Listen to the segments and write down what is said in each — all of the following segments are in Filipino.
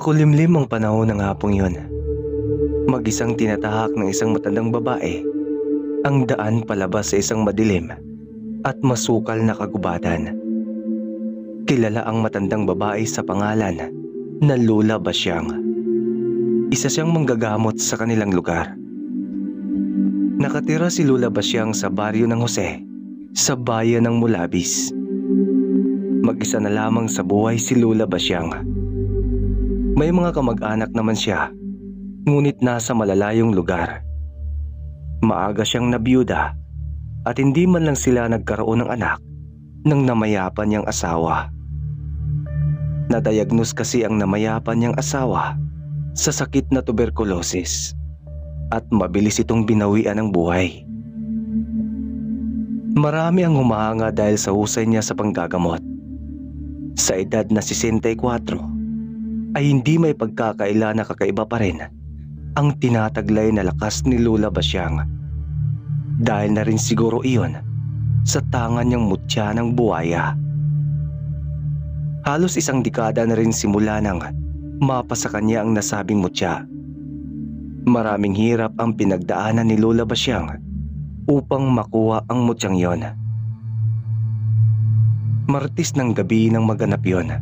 Makulimlim ang panahon ng hapong yun. Mag-isang tinatahak ng isang matandang babae ang daan palabas sa isang madilim at masukal na kagubatan. Kilala ang matandang babae sa pangalan na Lola Basyang. Isa siyang manggagamot sa kanilang lugar. Nakatira si Lola Basyang sa baryo ng Jose, sa bayan ng Mulabis. Mag-isa na lamang sa buhay si Lola Basyang. May mga kamag-anak naman siya, ngunit nasa malalayong lugar. Maaga siyang nabiyuda at hindi man lang sila nagkaroon ng anak ng namayapan niyang asawa. Nadayagnos kasi ang namayapan niyang asawa sa sakit na tuberculosis at mabilis itong binawian ng buhay. Marami ang humahanga dahil sa husay niya sa panggagamot. Sa edad na 64 ay hindi may pagkakaila na kakaiba pa rin ang tinataglay na lakas ni Lola Basyang. Dahil na rin siguro iyon sa tangan niyang mutya ng buwaya. Halos isang dekada na rin simula nang mapa sa kanya ang nasabing mutya. Maraming hirap ang pinagdaanan ni Lola Basyang upang makuha ang mutyang yon. Martes ng gabi nang maganap yon,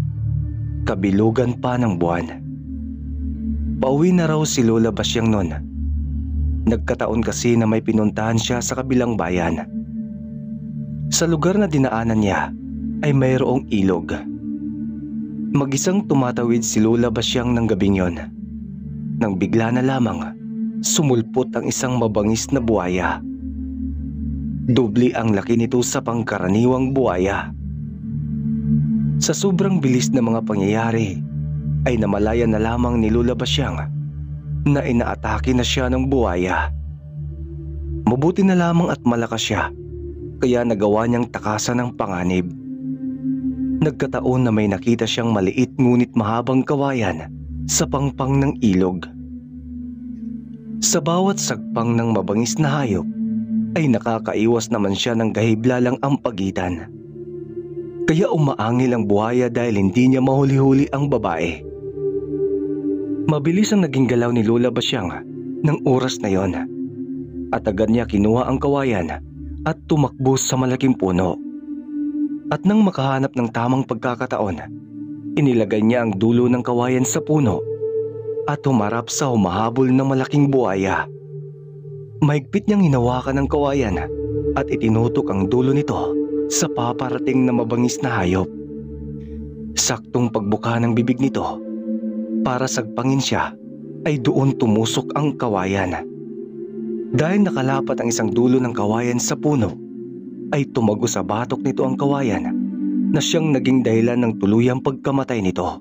kabilugan pa ng buwan. Pauwi na raw si Lola Basyang noon. Nagkataon kasi na may pinuntahan siya sa kabilang bayan. Sa lugar na dinaanan niya ay mayroong ilog. Mag-isang tumatawid si Lola Basyang ng gabing yon, nang bigla na lamang sumulpot ang isang mabangis na buwaya. Doble ang laki nito sa pangkaraniwang buwaya. Sa sobrang bilis na mga pangyayari ay namalaya na lamang ni Lola Basyang na inaatake na siya ng buwaya. Mabuti na lamang at malakas siya, kaya nagawa niyang takasan ng panganib. Nagkataon na may nakita siyang maliit ngunit mahabang kawayan sa pangpang ng ilog. Sa bawat sagpang ng mabangis na hayop ay nakakaiwas naman siya ng gahiblalang ang pagitan. Kaya umaangil ang buhaya dahil hindi niya mahuli-huli ang babae. Mabilis ang naging galaw ni Lola Basyang ng oras na yon, at agad niya kinuha ang kawayan at tumakbo sa malaking puno. At nang makahanap ng tamang pagkakataon, inilagay niya ang dulo ng kawayan sa puno at humarap sa humahabol na malaking buhaya. Mahigpit niyang hinawakan ang kawayan at itinutok ang dulo nito sa paparating na mabangis na hayop. Saktong pagbuka ng bibig nito para sagpangin siya ay doon tumusok ang kawayan. Dahil nakalapat ang isang dulo ng kawayan sa puno, ay tumago sa batok nito ang kawayan na siyang naging dahilan ng tuluyang pagkamatay nito.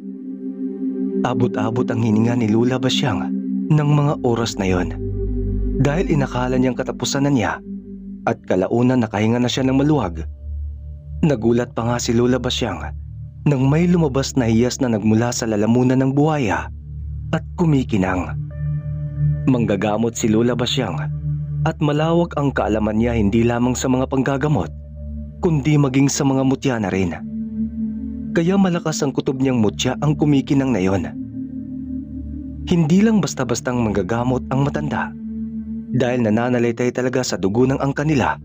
Abot-abot ang hininga ni Lola Basyang ng mga oras na yon, dahil inakala niyang katapusan na niya at kalaunan nakahinga na siya ng maluwag. Nagulat pa nga si Lola Basyang nang may lumabas na hiyas na nagmula sa lalamunan ng buhaya at kumikinang. Manggagamot si Lola Basyang at malawak ang kaalaman niya hindi lamang sa mga panggagamot kundi maging sa mga mutya na rin. Kaya malakas ang kutob niyang mutya ang kumikinang na yon. Hindi lang basta-bastang manggagamot ang matanda, dahil nananalitay talaga sa dugo ng angka nila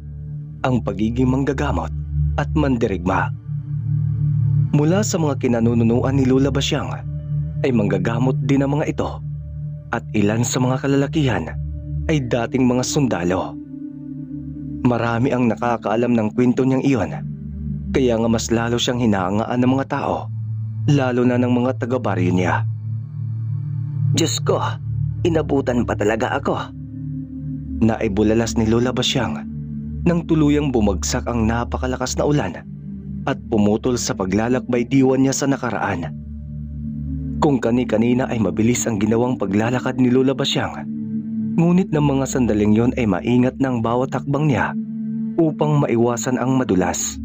ang pagiging manggagamot at mandirigma. Mula sa mga kinanunuan ni Lola Basyang ay manggagamot din ang mga ito, at ilan sa mga kalalakihan ay dating mga sundalo. Marami ang nakakaalam ng kwento niyang iyon, kaya nga mas lalo siyang hinahangaan ng mga tao, lalo na ng mga taga-baryo niya. Diyos ko, inabutan pa talaga ako. Naibulalas ni Lola Basyang nang tuluyang bumagsak ang napakalakas na ulan at pumutol sa paglalakbay diwan niya sa nakaraan. Kung kani-kanina ay mabilis ang ginawang paglalakad ni Lola Basyang, ngunit ng mga sandaling yon ay maingat ng bawat hakbang niya upang maiwasan ang madulas.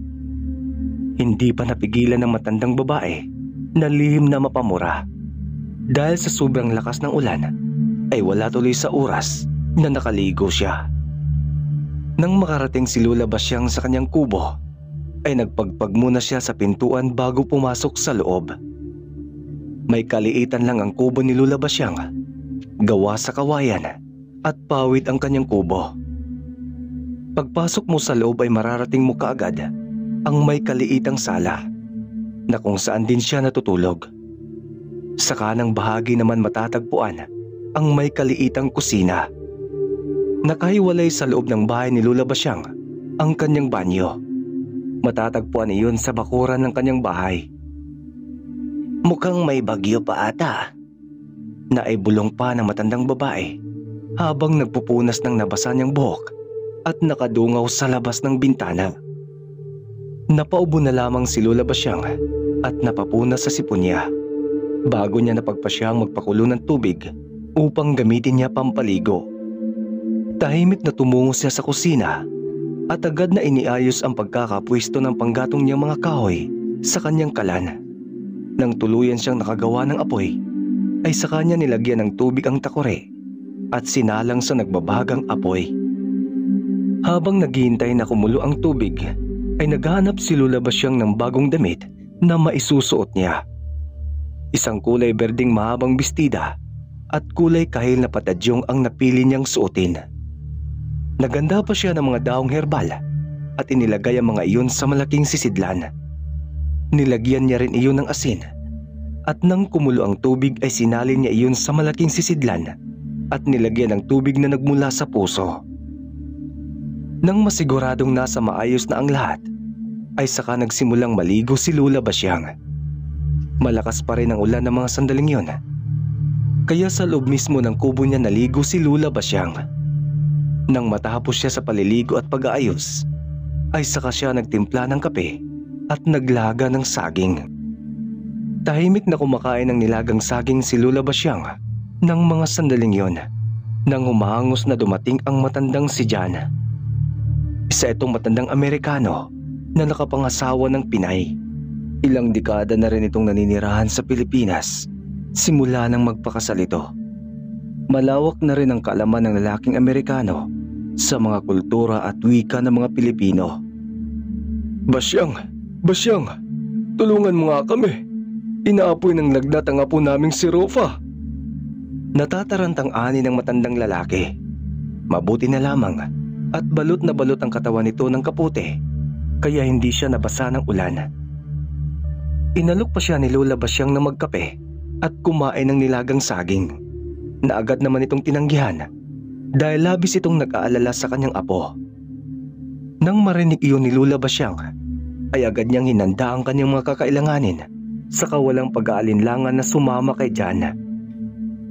Hindi pa napigilan ng matandang babae na lihim na mapamura. Dahil sa sobrang lakas ng ulan ay wala tuloy sa oras na nakaligo siya. Nang makarating si Lola Basyang sa kanyang kubo, ay nagpagpag muna siya sa pintuan bago pumasok sa loob. May kaliitan lang ang kubo ni Lola Basyang, gawa sa kawayan, at pawid ang kanyang kubo. Pagpasok mo sa loob ay mararating mo kaagad ang may kaliitang sala na kung saan din siya natutulog. Sa kanang bahagi naman matatagpuan ang may kaliitang kusina. Nakahiwalay sa loob ng bahay ni Lola Basyang ang kanyang banyo. Matatagpuan iyon sa bakuran ng kanyang bahay. Mukhang may bagyo pa ata, naibulong pa ng matandang babae habang nagpupunas ng nabasa niyang buhok at nakadungaw sa labas ng bintana. Napaubo na lamang si Lola Basyang at napapunas sa sipon niya bago niya napagpasyang magpakulo ng tubig upang gamitin niya pampaligo. Tahimik na tumungo siya sa kusina at agad na iniayos ang pagkakapwesto ng panggatong niyang mga kahoy sa kanyang kalan. Nang tuluyan siyang nakagawa ng apoy, ay sa kanya nilagyan ng tubig ang takore at sinalang sa nagbabagang apoy. Habang naghihintay na kumulo ang tubig, ay naghahanap si Lola Basyang ng bagong damit na maisusuot niya. Isang kulay berdeng mahabang bestida at kulay kahil na patadyong ang napili niyang suotin. Naganda pa siya ng mga daong herbal at inilagay ang mga iyon sa malaking sisidlan. Nilagyan niya rin iyon ng asin at nang kumulo ang tubig ay sinalin niya iyon sa malaking sisidlan at nilagyan ng tubig na nagmula sa puso. Nang masiguradong nasa maayos na ang lahat, ay saka nagsimulang maligo si Lola Basyang. Malakas pa rin ang ulan ng mga sandaling yun, kaya sa loob mismo ng kubo niya naligo si Lola Basyang. Nang matapos siya sa paliligo at pag-aayos, ay saka siya nagtimpla ng kape at naglaga ng saging. Tahimik na kumakain ng nilagang saging si Lola Basyang ng mga sandaling yon nang humahangos na dumating ang matandang si John. Isa itong matandang Amerikano na nakapangasawa ng Pinay. Ilang dekada na rin itong naninirahan sa Pilipinas simula nang magpakasal ito. Malawak na rin ang kaalaman ng lalaking Amerikano sa mga kultura at wika ng mga Pilipino. Basyang, tulungan mo nga kami. Inaapoy ng lagnat ang apo naming si Rofa. Natatarantang ani ng matandang lalaki. Mabuti na lamang at balot na balot ang katawan nito ng kapote, kaya hindi siya nabasa ng ulan. Inalok pa siya ni Lola Basyang na magkape at kumain ng nilagang saging, na agad naman itong tinanggihan dahil labis itong nag-aalala sa kanyang apo. Nang marinig iyon ni Lola Basyang, ay agad niyang hinanda ang kanyang mga kakailanganin sa kawalang pag-aalinlangan na sumama kay John.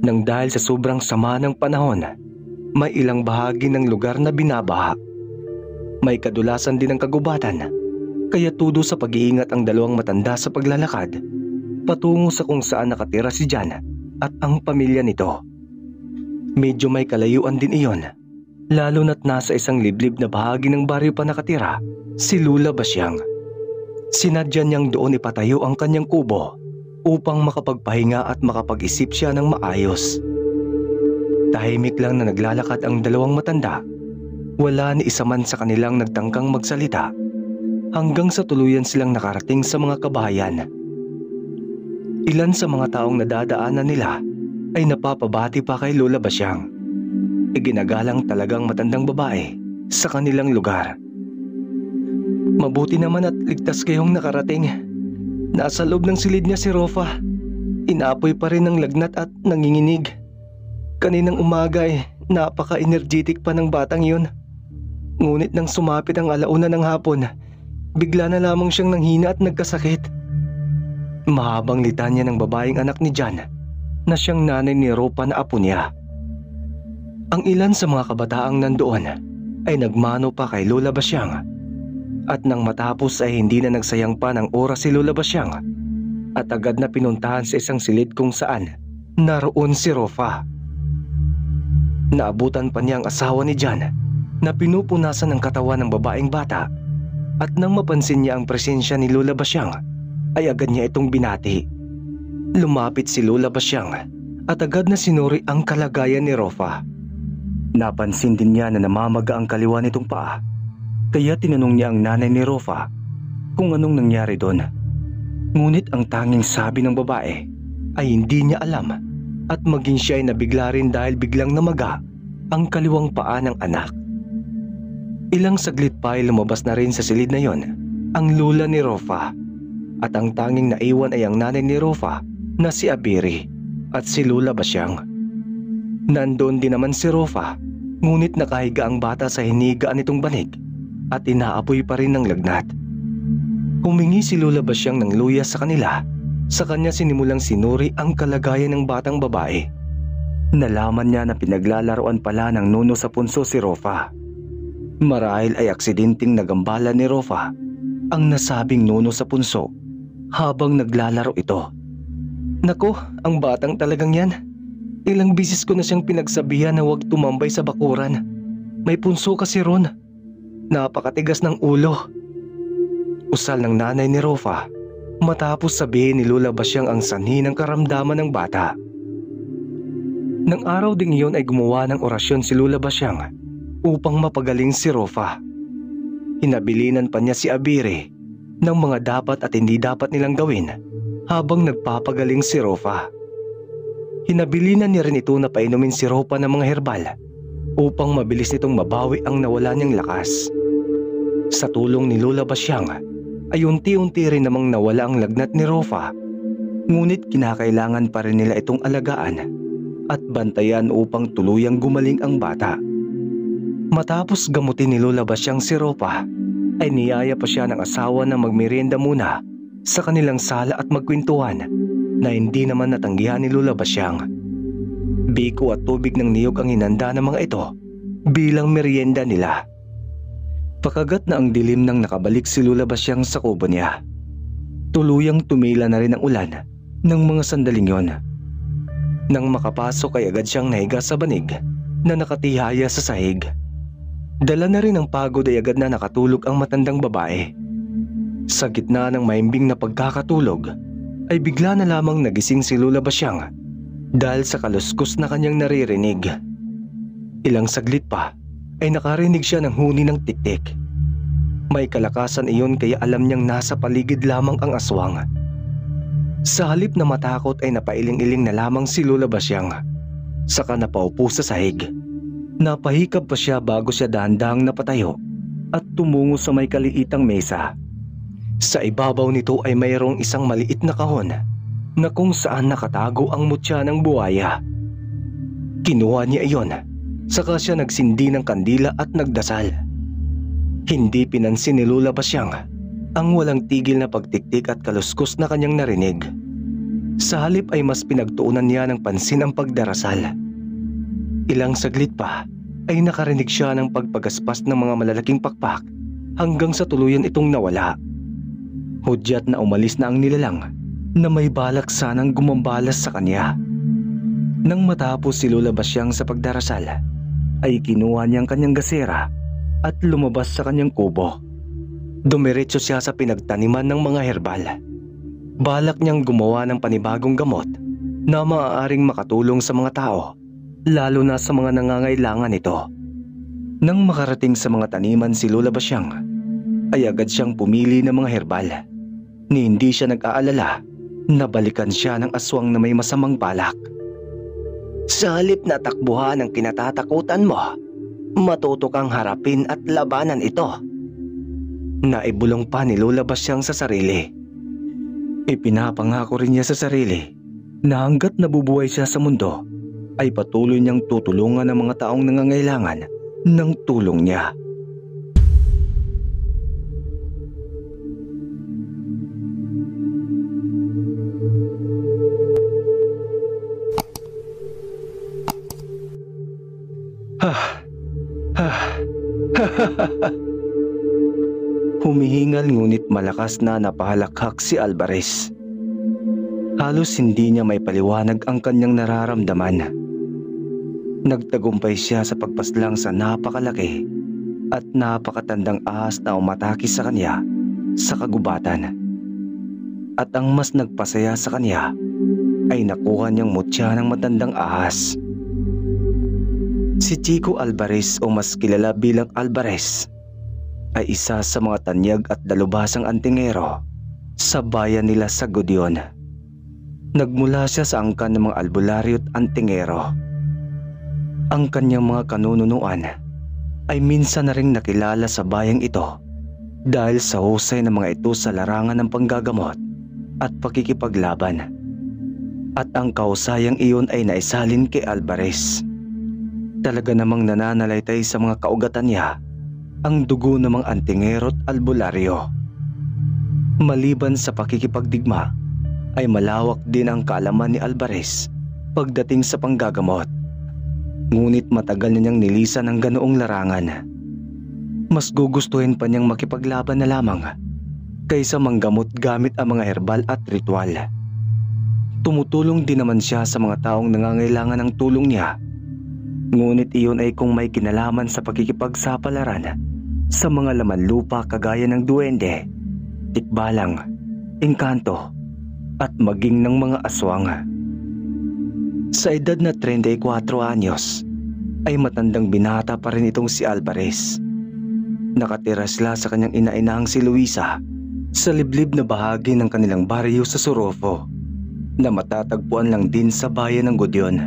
Nang dahil sa sobrang sama ng panahon, may ilang bahagi ng lugar na binabaha. May kadulasan din ng kagubatan, kaya tudo sa pag-iingat ang dalawang matanda sa paglalakad patungo sa kung saan nakatira si John at ang pamilya nito. Medyo may kalayuan din iyon, lalo na't nasa isang liblib na bahagi ng baryo pa nakatira si Lola Basyang. Sinadya niyang doon ipatayo ang kanyang kubo upang makapagpahinga at makapag-isip siya ng maayos. Tahimik lang na naglalakad ang dalawang matanda. Wala ni isa man sa kanilang nagtangkang magsalita hanggang sa tuluyan silang nakarating sa mga kabahayan. Ilan sa mga taong nadadaanan nila ay napapabati pa kay Lola Basyang. Iginagalang talagang matandang babae sa kanilang lugar. Mabuti naman at ligtas kayong nakarating. Nasa loob ng silid niya si Rofa. Inapoy pa rin ng lagnat at nanginginig. Kaninang umaga napaka-energetic pa ng batang yun. Ngunit nang sumapit ang alauna ng hapon, bigla na lamang siyang nanghina at nagkasakit. Mahabang litanya ng babaeng anak ni John na siyang nanay ni Ropa na apo niya. Ang ilan sa mga kabataang nandoon ay nagmano pa kay Lola Basyang. At nang matapos ay hindi na nagsayang pa ng oras si Lola Basyang at agad na pinuntahan sa isang silid kung saan naroon si Rofa. Naabutan pa niya ang asawa ni John na pinupunasan ng katawan ng babaeng bata, at nang mapansin niya ang presensya ni Lola Basyang ay agad niya itong binati. Lumapit si Lola Basyang at agad na sinuri ang kalagayan ni Rofa. Napansin din niya na namamaga ang kaliwa nitong paa, kaya tinanong niya ang nanay ni Rofa kung anong nangyari doon. Ngunit ang tanging sabi ng babae ay hindi niya alam at maging siya ay nabigla rin dahil biglang namaga ang kaliwang paa ng anak. Ilang saglit pa ay lumabas na rin sa silid na yon ang lula ni Rofa at ang tanging naiwan ay ang nanay ni Rofa na si Abiri at si Lula Basyang. Nandoon din naman si Rofa, ngunit nakahiga ang bata sa hinigaan nitong banig at inaapoy pa rin ng lagnat. Humingi si Lula Basyang ng luya sa kanila. Sa kanya sinimulang sinuri ang kalagayan ng batang babae. Nalaman niya na pinaglalaroan pala ng nuno sa punso si Rofa. Marahil ay aksidenteng nagambala ni Rofa ang nasabing nuno sa punso habang naglalaro ito. Nako, ang batang talagang yan. Ilang bisis ko na siyang pinagsabihan na huwag tumambay sa bakuran. May punso kasi ron. Napakatigas ng ulo. Usal ng nanay ni Rofa matapos sabihin ni Lula Basyang ang sanhi ng karamdaman ng bata. Nang araw ding iyon ay gumawa ng orasyon si Lula Basyang upang mapagaling si Rofa. Hinabilinan pa niya si Abiri ng mga dapat at hindi dapat nilang gawin habang nagpapagaling si Rofa. Hinabilinan niya rin ito na painumin si Rofa ng mga herbal upang mabilis nitong mabawi ang nawala niyang lakas. Sa tulong ni Lula Basyang ay unti-unti rin namang nawala ang lagnat ni Rofa, ngunit kinakailangan pa rin nila itong alagaan at bantayan upang tuluyang gumaling ang bata. Matapos gamutin ni Lula Basyang si Rofa, ay niyaya pa siya ng asawa na magmerienda muna sa kanilang sala at magkwentuhan na hindi naman natanggihan ni Lula Basyang. Biko at tubig ng niyog ang hinanda ng mga ito bilang merienda nila. Pakagat na ang dilim nang nakabalik si Lula Basyang sa kubo niya. Tuluyang tumila na rin ang ulan ng mga sandaling yon. Nang makapasok ay agad siyang nahiga sa banig na nakatihaya sa sahig. Dala na rin ang pagod ay agad na nakatulog ang matandang babae. Sa gitna ng mahimbing na pagkakatulog ay bigla na lamang nagising si Lula Basyang dahil sa kaluskos na kanyang naririnig. Ilang saglit pa ay nakarinig siya ng huni ng tiktik. May kalakasan iyon kaya alam niyang nasa paligid lamang ang aswang. Sa halip na matakot ay napailing-iling na lamang si Lula Basyang. Saka napaupo sa sahig. Napahikab pa siya bago siya dahan-dahang napatayo at tumungo sa may kaliitang mesa. Sa ibabaw nito ay mayroong isang maliit na kahon na kung saan nakatago ang mutya ng buhaya. Kinuha niya iyon, saka siya nagsindi ng kandila at nagdasal. Hindi pinansin ni Lula Basyang ang walang tigil na pagtiktik at kaluskos na kanyang narinig. Sa halip ay mas pinagtuunan niya ng pansin ang pagdarasal. Ilang saglit pa ay nakarinig siya ng pagpagaspas ng mga malalaking pakpak hanggang sa tuluyan itong nawala. Hudyat na umalis na ang nilalang na may balak sanang gumambalas sa kanya. Nang matapos si Lula Basyang sa pagdarasal, ay kinuha niyang kanyang gasera at lumabas sa kanyang kubo. Dumiretso siya sa pinagtaniman ng mga herbal. Balak niyang gumawa ng panibagong gamot na maaaring makatulong sa mga tao, lalo na sa mga nangangailangan nito. Nang makarating sa mga taniman si Lula Basyang, ay agad siyang pumili ng mga herbal. Ni hindi siya nag-aalala na balikan siya ng aswang na may masamang balak. Sa halip na takbuhan ang kinatatakutan mo, matuto kang harapin at labanan ito. Naibulong pa ni Lula Basyang sa sarili. Ipinapangako rin niya sa sarili na hanggat nabubuhay siya sa mundo, ay patuloy niyang tutulungan ang mga taong nangangailangan ng tulong niya. Humihingal ngunit malakas na napahalakhak si Alvarez. Halos hindi niya may paliwanag ang kanyang nararamdaman. Nagtagumpay siya sa pagpaslang sa napakalaki at napakatandang ahas na umatake sa kanya sa kagubatan. At ang mas nagpasaya sa kanya ay nakuha niyang mutya ng matandang ahas. Si Chico Alvarez o mas kilala bilang Alvarez ay isa sa mga tanyag at dalubhasang antingero sa bayan nila sa Gudyon. Nagmula siya sa angkan ng mga albularyo at antingero. Ang kanyang mga kanununuan ay minsan na ring nakilala sa bayang ito dahil sa husay ng mga ito sa larangan ng panggagamot at pakikipaglaban. At ang kahusayang iyon ay naisalin kay Alvarez. Talaga namang nananalaytay sa mga kaugatan niya ang dugo ng mga antingero at albularyo. Maliban sa pakikipagdigma, ay malawak din ang kaalaman ni Alvarez pagdating sa panggagamot. Ngunit matagal na niyang nilisan ang ganoong larangan. Mas gugustuhin pa niyang makipaglaban na lamang kaysa manggamot gamit ang mga herbal at ritual. Tumutulong din naman siya sa mga taong nangangailangan ng tulong niya. Ngunit iyon ay kung may kinalaman sa pakikipagsapalaran sa mga laman lupa kagaya ng duwende, tikbalang, engkanto, at maging ng mga aswang. Sa edad na 34 anyos, ay matandang binata pa rin itong si Alvarez. Nakatira sila sa kanyang ina-inahang si Luisa sa liblib na bahagi ng kanilang baryo sa Sorofo na matatagpuan lang din sa bayan ng Gudyon.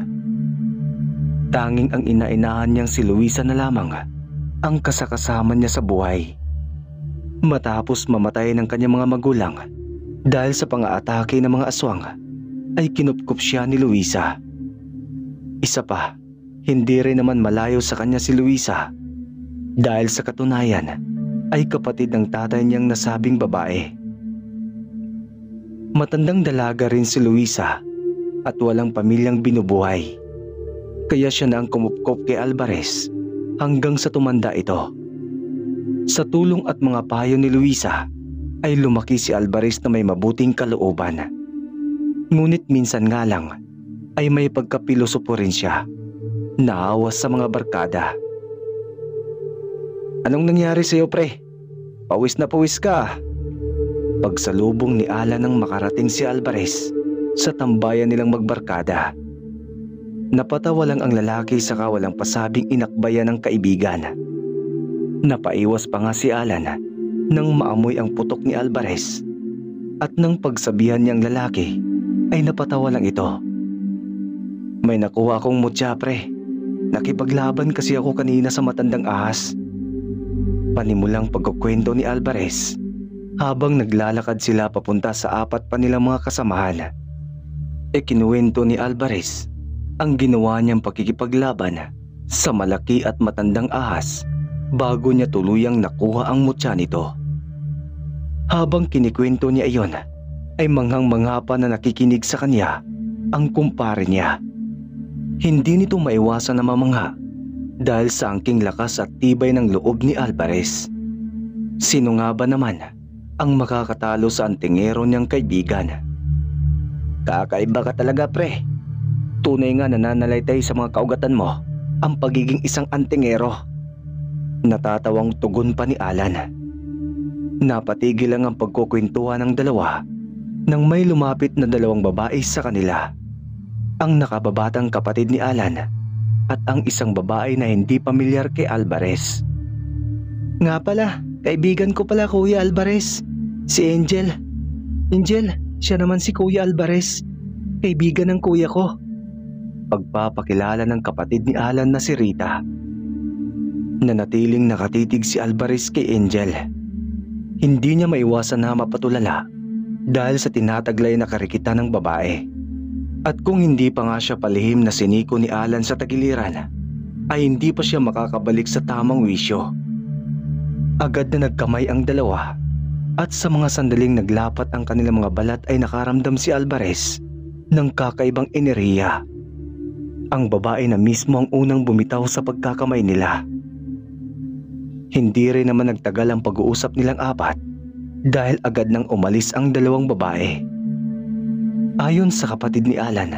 Tanging ang ina-inahan niyang si Luisa na lamang ang kasakasama niya sa buhay. Matapos mamatay ng kanyang mga magulang dahil sa pang-aatake ng mga aswang, ay kinupkup siya ni Luisa. Isa pa, hindi rin naman malayo sa kanya si Luisa dahil sa katunayan ay kapatid ng tatay niyang nasabing babae. Matandang dalaga rin si Luisa at walang pamilyang binubuhay. Kaya siya na ang kumupkop kay Alvarez hanggang sa tumanda ito. Sa tulong at mga payo ni Luisa ay lumaki si Alvarez na may mabuting kalooban. Ngunit minsan nga lang ay may pagkapilosopo rin siya. Naawas sa mga barkada. "Anong nangyari sa'yo, pre? Pawis na pawis ka." Pagsalubong ni Alan nang makarating si Alvarez sa tambayan nilang magbarkada. Napatawa lang ang lalaki saka walang pasabing inakbayan ng kaibigan. Napaiwas pa nga si Alan nang maamoy ang putok ni Alvarez. At nang pagsabihan niyang lalaki ay napatawa lang ito. "May nakuha akong mutya, pre. Nakipaglaban kasi ako kanina sa matandang ahas." Panimulang pagkukwento ni Alvarez habang naglalakad sila papunta sa apat pa nilang mga kasamahan. Kinuwento ni Alvarez ang ginawa niyang pakikipaglaban sa malaki at matandang ahas bago niya tuluyang nakuha ang mutya nito. Habang kinikwento niya iyon, ay manghang-mangha pa na nakikinig sa kanya ang kumpare niya. Hindi nito maiwasan na mamangha dahil sa angking lakas at tibay ng loob ni Alvarez. Sino nga ba naman ang makakatalo sa antingero niyang kaibigan? "Kakaiba ka talaga, pre. Tunay nga nananalaytay sa mga kaugatan mo ang pagiging isang antingero." Natatawang tugon pa ni Alan. Napatigil lang ang pagkukwentuhan ng dalawa nang may lumapit na dalawang babae sa kanila. Ang nakababatang kapatid ni Alan at ang isang babae na hindi pamilyar kay Alvarez. "Nga pala, kaibigan ko pala, Kuya Alvarez. Si Angel. Angel, siya naman si Kuya Alvarez. Kaibigan ng kuya ko." Pagpapakilala ng kapatid ni Alan na si Rita. Nanatiling nakatitig si Alvarez kay Angel. Hindi niya maiwasan na mapatulala dahil sa tinataglay na karikitan ng babae. At kung hindi pa nga siya palihim na siniko ni Alan sa tagiliran, ay hindi pa siya makakabalik sa tamang wisyo. Agad na nagkamay ang dalawa at sa mga sandaling naglapat ang kanilang mga balat ay nakaramdam si Alvarez ng kakaibang enerhiya. Ang babae na mismo ang unang bumitaw sa pagkakamay nila. Hindi rin naman nagtagal ang pag-uusap nilang apat dahil agad nang umalis ang dalawang babae. Ayon sa kapatid ni Alan,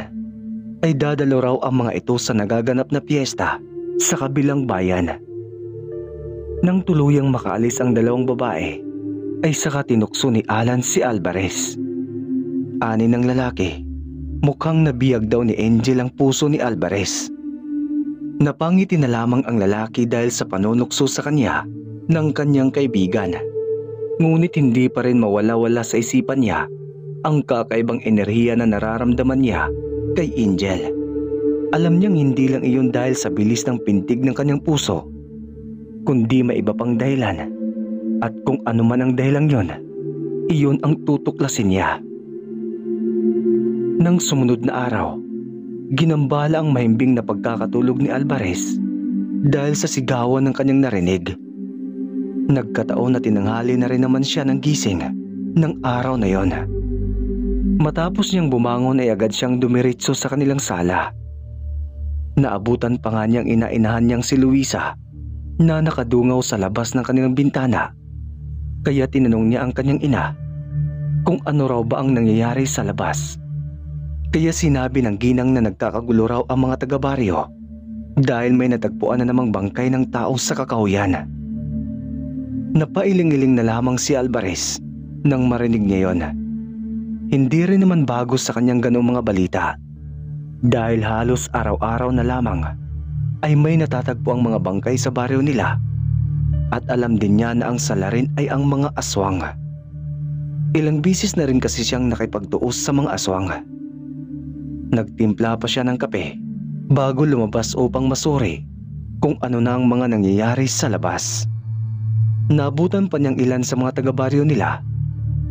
ay dadalo raw ang mga ito sa nagaganap na piyesta sa kabilang bayan. Nang tuluyang makaalis ang dalawang babae, ay saka tinukso ni Alan si Alvarez. Ani ng lalaki, mukhang nabiyag daw ni Angel ang puso ni Alvarez. Napangiti na lamang ang lalaki dahil sa panunukso sa kanya ng kanyang kaibigan. Ngunit hindi pa rin mawala-wala sa isipan niya ang kakaibang enerhiya na nararamdaman niya kay Angel. Alam niyang hindi lang iyon dahil sa bilis ng pintig ng kanyang puso, kundi may iba pang dahilan. At kung ano man ang dahilan yon, iyon ang tutuklasin niya. Nang sumunod na araw, ginambala ang mahimbing na pagkakatulog ni Alvarez dahil sa sigawan ng kanyang narinig. Nagkataon na tinanghali na rin naman siya ng gising ng araw na yon. Matapos niyang bumangon ay agad siyang dumiretso sa kanilang sala. Naabutan pa nga niyang inainahan niyang si Luisa na nakadungaw sa labas ng kanilang bintana. Kaya tinanong niya ang kanyang ina kung ano raw ba ang nangyayari sa labas. Kaya sinabi ng ginang na nagkakagulo raw ang mga taga-baryo dahil may natagpuan na namang bangkay ng tao sa kakahuyan. Napailing-iling na lamang si Alvarez nang marinig niya yon. Hindi rin naman bago sa kanyang ganoong mga balita dahil halos araw-araw na lamang ay may natatagpo ang mga bangkay sa baryo nila at alam din niya na ang salarin ay ang mga aswang. Ilang bisis na rin kasi siyang nakipagtuos sa mga aswang. Nagtimpla pa siya ng kape bago lumabas upang masuri kung ano na ang mga nangyayari sa labas. Naabutan pa niyang ilan sa mga taga-baryo nila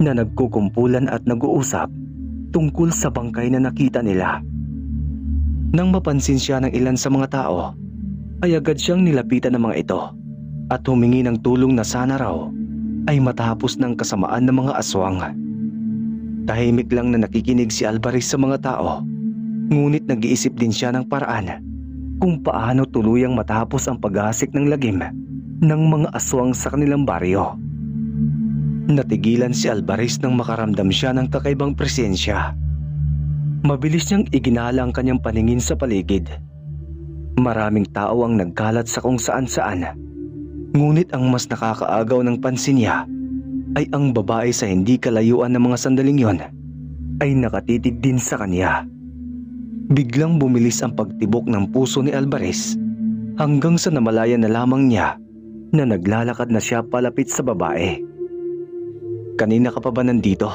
na nagkukumpulan at nag-uusap tungkol sa bangkay na nakita nila. Nang mapansin siya ng ilan sa mga tao, ay agad siyang nilapitan ng mga ito at humingi ng tulong na sana raw ay matapos ng kasamaan ng mga aswang. Tahimik lang na nakikinig si Alvarez sa mga tao, ngunit nag-iisip din siya ng paraan kung paano tuluyang matapos ang paghasik ng lagim ng mga aswang sa kanilang baryo. Natigilan si Alvarez nang makaramdam siya ng kakaibang presensya. Mabilis niyang iginala ang kanyang paningin sa paligid. Maraming tao ang nagkalat sa kung saan-saan. Ngunit ang mas nakakaagaw ng pansin niya ay ang babae sa hindi kalayuan ng mga sandaling yon ay nakatitig din sa kanya. Biglang bumilis ang pagtibok ng puso ni Alvarez hanggang sa namalaya na lamang niya na naglalakad na siya palapit sa babae. "Kanina ka pa ba nandito?"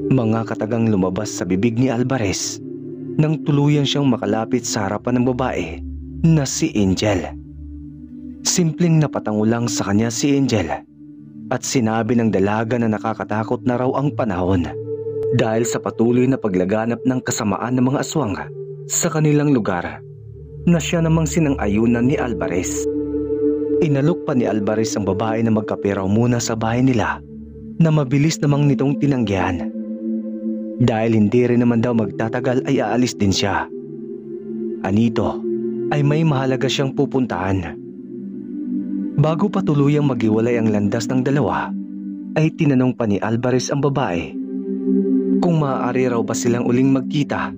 Mga katagang lumabas sa bibig ni Alvarez nang tuluyan siyang makalapit sa harapan ng babae na si Angel. Simpleng napatango lang sa kanya si Angel at sinabi ng dalaga na nakakatakot na raw ang panahon dahil sa patuloy na paglaganap ng kasamaan ng mga aswang sa kanilang lugar na siya namang sinang-ayunan ni Alvarez. Inalok pa ni Alvarez ang babae na magkape raw muna sa bahay nila na mabilis namang nitong tinanggihan. Dahil hindi rin naman daw magtatagal ay aalis din siya. Anito ay may mahalaga siyang pupuntahan. Bago pa tuluyang maghiwalay ang landas ng dalawa, ay tinanong pa ni Alvarez ang babae kung maaari raw ba silang uling magkita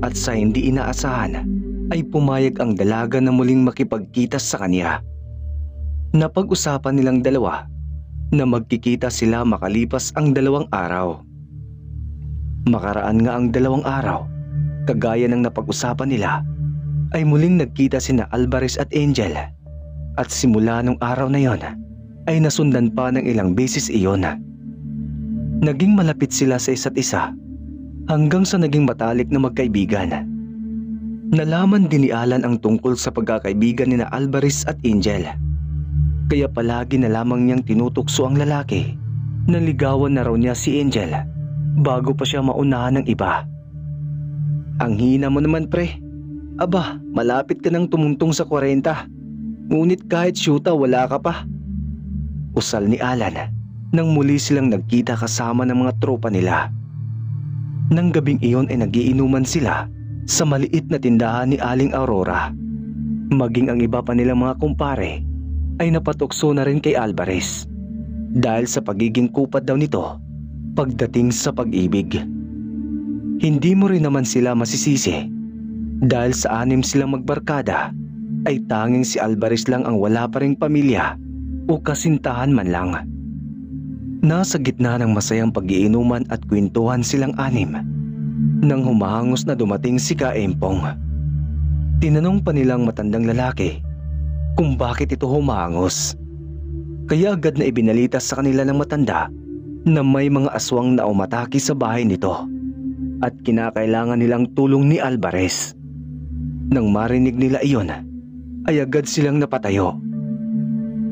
at sa hindi inaasahan ay pumayag ang dalaga na muling makipagkita sa kanya. Napag-usapan nilang dalawa na magkikita sila makalipas ang 2 araw. Makaraan nga ang 2 araw, kagaya ng napag-usapan nila, ay muling nagkita sina Alvarez at Angel at simula nung araw na yon ay nasundan pa ng ilang beses iyon. Naging malapit sila sa isa't isa hanggang sa naging matalik na magkaibigan. Nalaman din ni Alan ang tungkol sa pagkakaibigan ni na Alvarez at Angel. Kaya palagi na lamang niyang tinutukso ang lalaki na ligawan na raw niya si Angel bago pa siya maunahan ng iba. "Ang hina mo naman, pre. Aba, malapit ka nang tumuntong sa 40. Ngunit kahit syuta wala ka pa." Usal ni Alan nang muli silang nagkita kasama ng mga tropa nila. Nang gabing iyon ay nagiinuman sila sa maliit na tindahan ni Aling Aurora. Maging ang iba pa nilang mga kumpare ay napatukso na rin kay Alvarez dahil sa pagiging kupad daw nito pagdating sa pag-ibig. Hindi mo rin naman sila masisisi dahil sa 6 silang magbarkada ay tanging si Alvarez lang ang wala pa ring pamilya o kasintahan man lang. Nasa gitna ng masayang pag-iinuman at kwentuhan silang 6 nang humahangos na dumating si Kaempong. Tinanong pa nilang matandang lalaki kung bakit ito humahangos. Kaya agad na ibinalita sa kanila ng matanda na may mga aswang na umatake sa bahay nito at kinakailangan nilang tulong ni Alvarez. Nang marinig nila iyon, ay agad silang napatayo.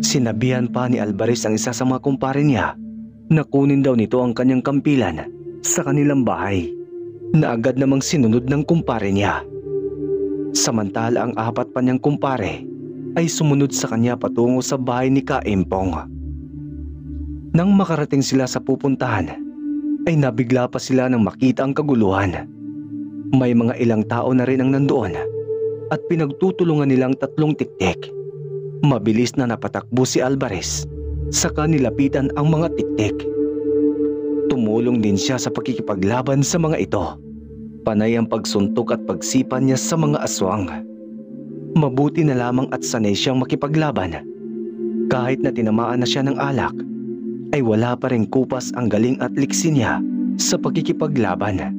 Sinabihan pa ni Alvarez ang isa sa mga kumpare niya na kunin daw nito ang kanyang kampilan sa kanilang bahay, na agad namang sinunod ng kumpare niya. Samantala ang 4 pa niyang kumpare ay sumunod sa kanya patungo sa bahay ni Kaimpong. Nang makarating sila sa pupuntahan, ay nabigla pa sila nang makita ang kaguluhan. May mga ilang tao na rin ang nandoon at pinagtutulungan nilang 3 tiktik. Mabilis na napatakbo si Alvarez, saka nilapitan ang mga tiktik. Tumulong din siya sa pakikipaglaban sa mga ito. Panay ang pagsuntok at pagsipan niya sa mga aswang. Mabuti na lamang at sanay siyang makipaglaban. Kahit na tinamaan na siya ng alak, ay wala pa ring kupas ang galing at liksi niya sa pakikipaglaban.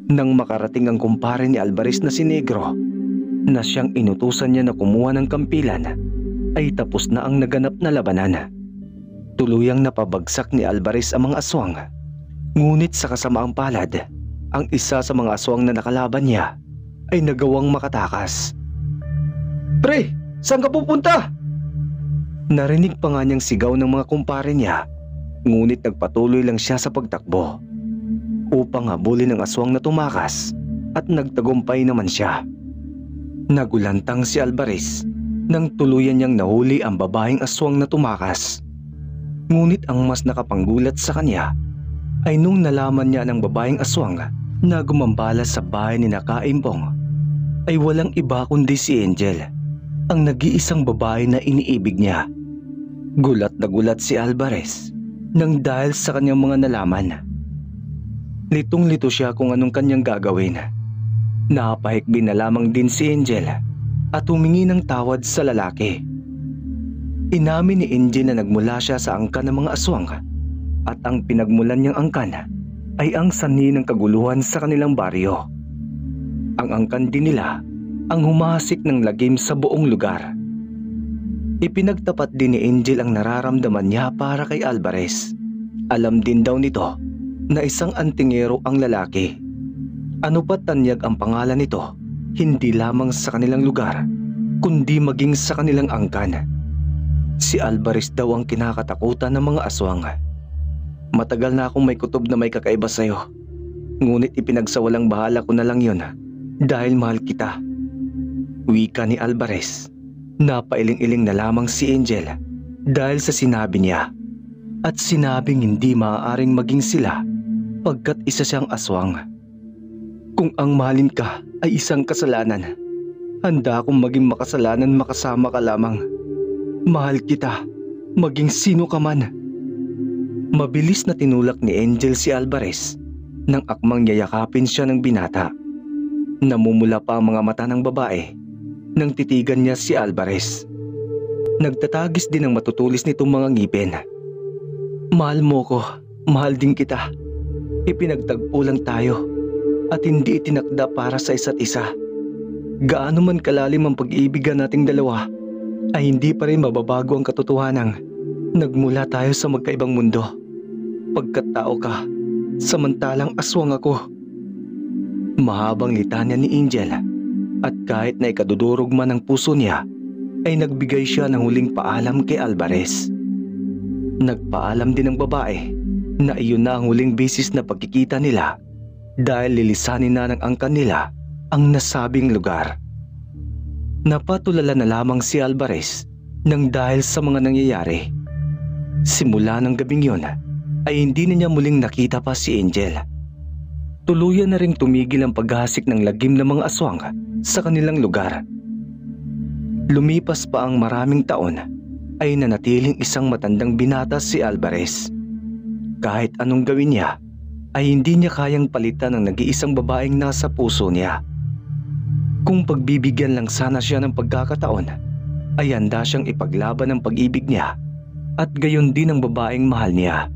Nang makarating ang kumpare ni Alvarez na si Negro, na siyang inutusan niya na kumuha ng kampilan, ay tapos na ang naganap na labanan. Tuluyang napabagsak ni Alvarez ang mga aswang. Ngunit sa kasamaang palad, ang isa sa mga aswang na nakalaban niya ay nagawang makatakas. "Pre, saan ka pupunta?" Narinig pa nga niyang sigaw ng mga kumpare niya, ngunit nagpatuloy lang siya sa pagtakbo upang habulin ang aswang na tumakas, at nagtagumpay naman siya. Nagulantang si Alvarez nang tuluyan niyang nahuli ang babaeng aswang na tumakas. Ngunit ang mas nakapanggulat sa kanya ay nung nalaman niya ng babaeng aswang na gumambala sa bahay ni Kaimpong, ay walang iba kundi si Angel, ang nag-iisang babae na iniibig niya. Gulat na gulat si Alvarez nang dahil sa kanyang mga nalaman. Litong-lito siya kung anong kanyang gagawin. Napahikbi na lamang din si Angel at humingi ng tawad sa lalaki. Inamin ni Angel na nagmula siya sa angkan ng mga aswang, at ang pinagmulan niyang angkan ay ang sanhi ng kaguluhan sa kanilang baryo. Ang angkan din nila ang humahasik ng lagim sa buong lugar. Ipinagtapat din ni Angel ang nararamdaman niya para kay Alvarez. Alam din daw nito na isang antingero ang lalaki. Ano pa tanyag ang pangalan nito, hindi lamang sa kanilang lugar, kundi maging sa kanilang angkan. Si Alvarez daw ang kinakatakutan ng mga aswang. "Matagal na akong may kutob na may kakaiba sa'yo. Ngunit ipinagsawalang bahala ko na lang yun dahil mahal kita." Wika ni Alvarez. Napailing-iling na lamang si Angel dahil sa sinabi niya, at sinabing hindi maaaring maging sila pagkat isa siyang aswang. "Kung ang mahalin ka ay isang kasalanan, handa akong maging makasalanan makasama ka lamang. Mahal kita, maging sino ka man." Mabilis na tinulak ni Angel si Alvarez nang akmang yayakapin siya ng binata. Namumula pa ang mga mata ng babae nang titigan niya si Alvarez. Nagtatagis din ang matutulis nitong mga ngipin. "Mahal mo ko, mahal din kita. Ipinagtagpo lang tayo at hindi itinakda para sa isa't isa. Gaano man kalalim ang pag-iibigan nating dalawa, ay hindi pa rin mababago ang katotohanan. Nagmula tayo sa magkaibang mundo. Pagkat tao ka, samantalang aswang ako." Mahabang litanya ni Angel, at kahit na ikadudurog man ang puso niya, ay nagbigay siya ng huling paalam kay Alvarez. Nagpaalam din ang babae na iyon na ang huling beses na pagkikita nila, dahil lilisanin na ng angkan nila ang nasabing lugar. Napatulala na lamang si Alvarez nang dahil sa mga nangyayari. Simula ng gabing yun ay hindi na niya muling nakita pa si Angel. Tuluyan na ring tumigil ang paghasik ng lagim ng mga aswang sa kanilang lugar. Lumipas pa ang maraming taon, ay nanatiling isang matandang binata si Alvarez. Kahit anong gawin niya, ay hindi niya kayang palitan ang nag-iisang babaeng nasa puso niya. Kung pagbibigyan lang sana siya ng pagkakataon, ay handa siyang ipaglaban ang pag-ibig niya, at gayon din ang babaeng mahal niya.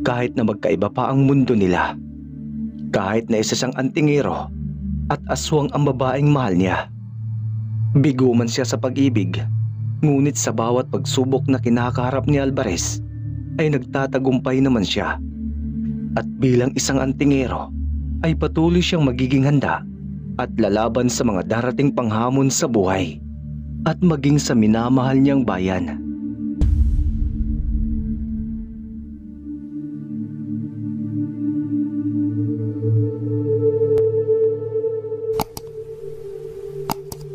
Kahit na magkaiba pa ang mundo nila, kahit na isa siyang antingero at aswang ang babaeng mahal niya. Bigo man siya sa pag-ibig, ngunit sa bawat pagsubok na kinakaharap ni Alvarez, ay nagtatagumpay naman siya. At bilang isang antingero ay patuloy siyang magiging handa at lalaban sa mga darating panghamon sa buhay at maging sa minamahal niyang bayan.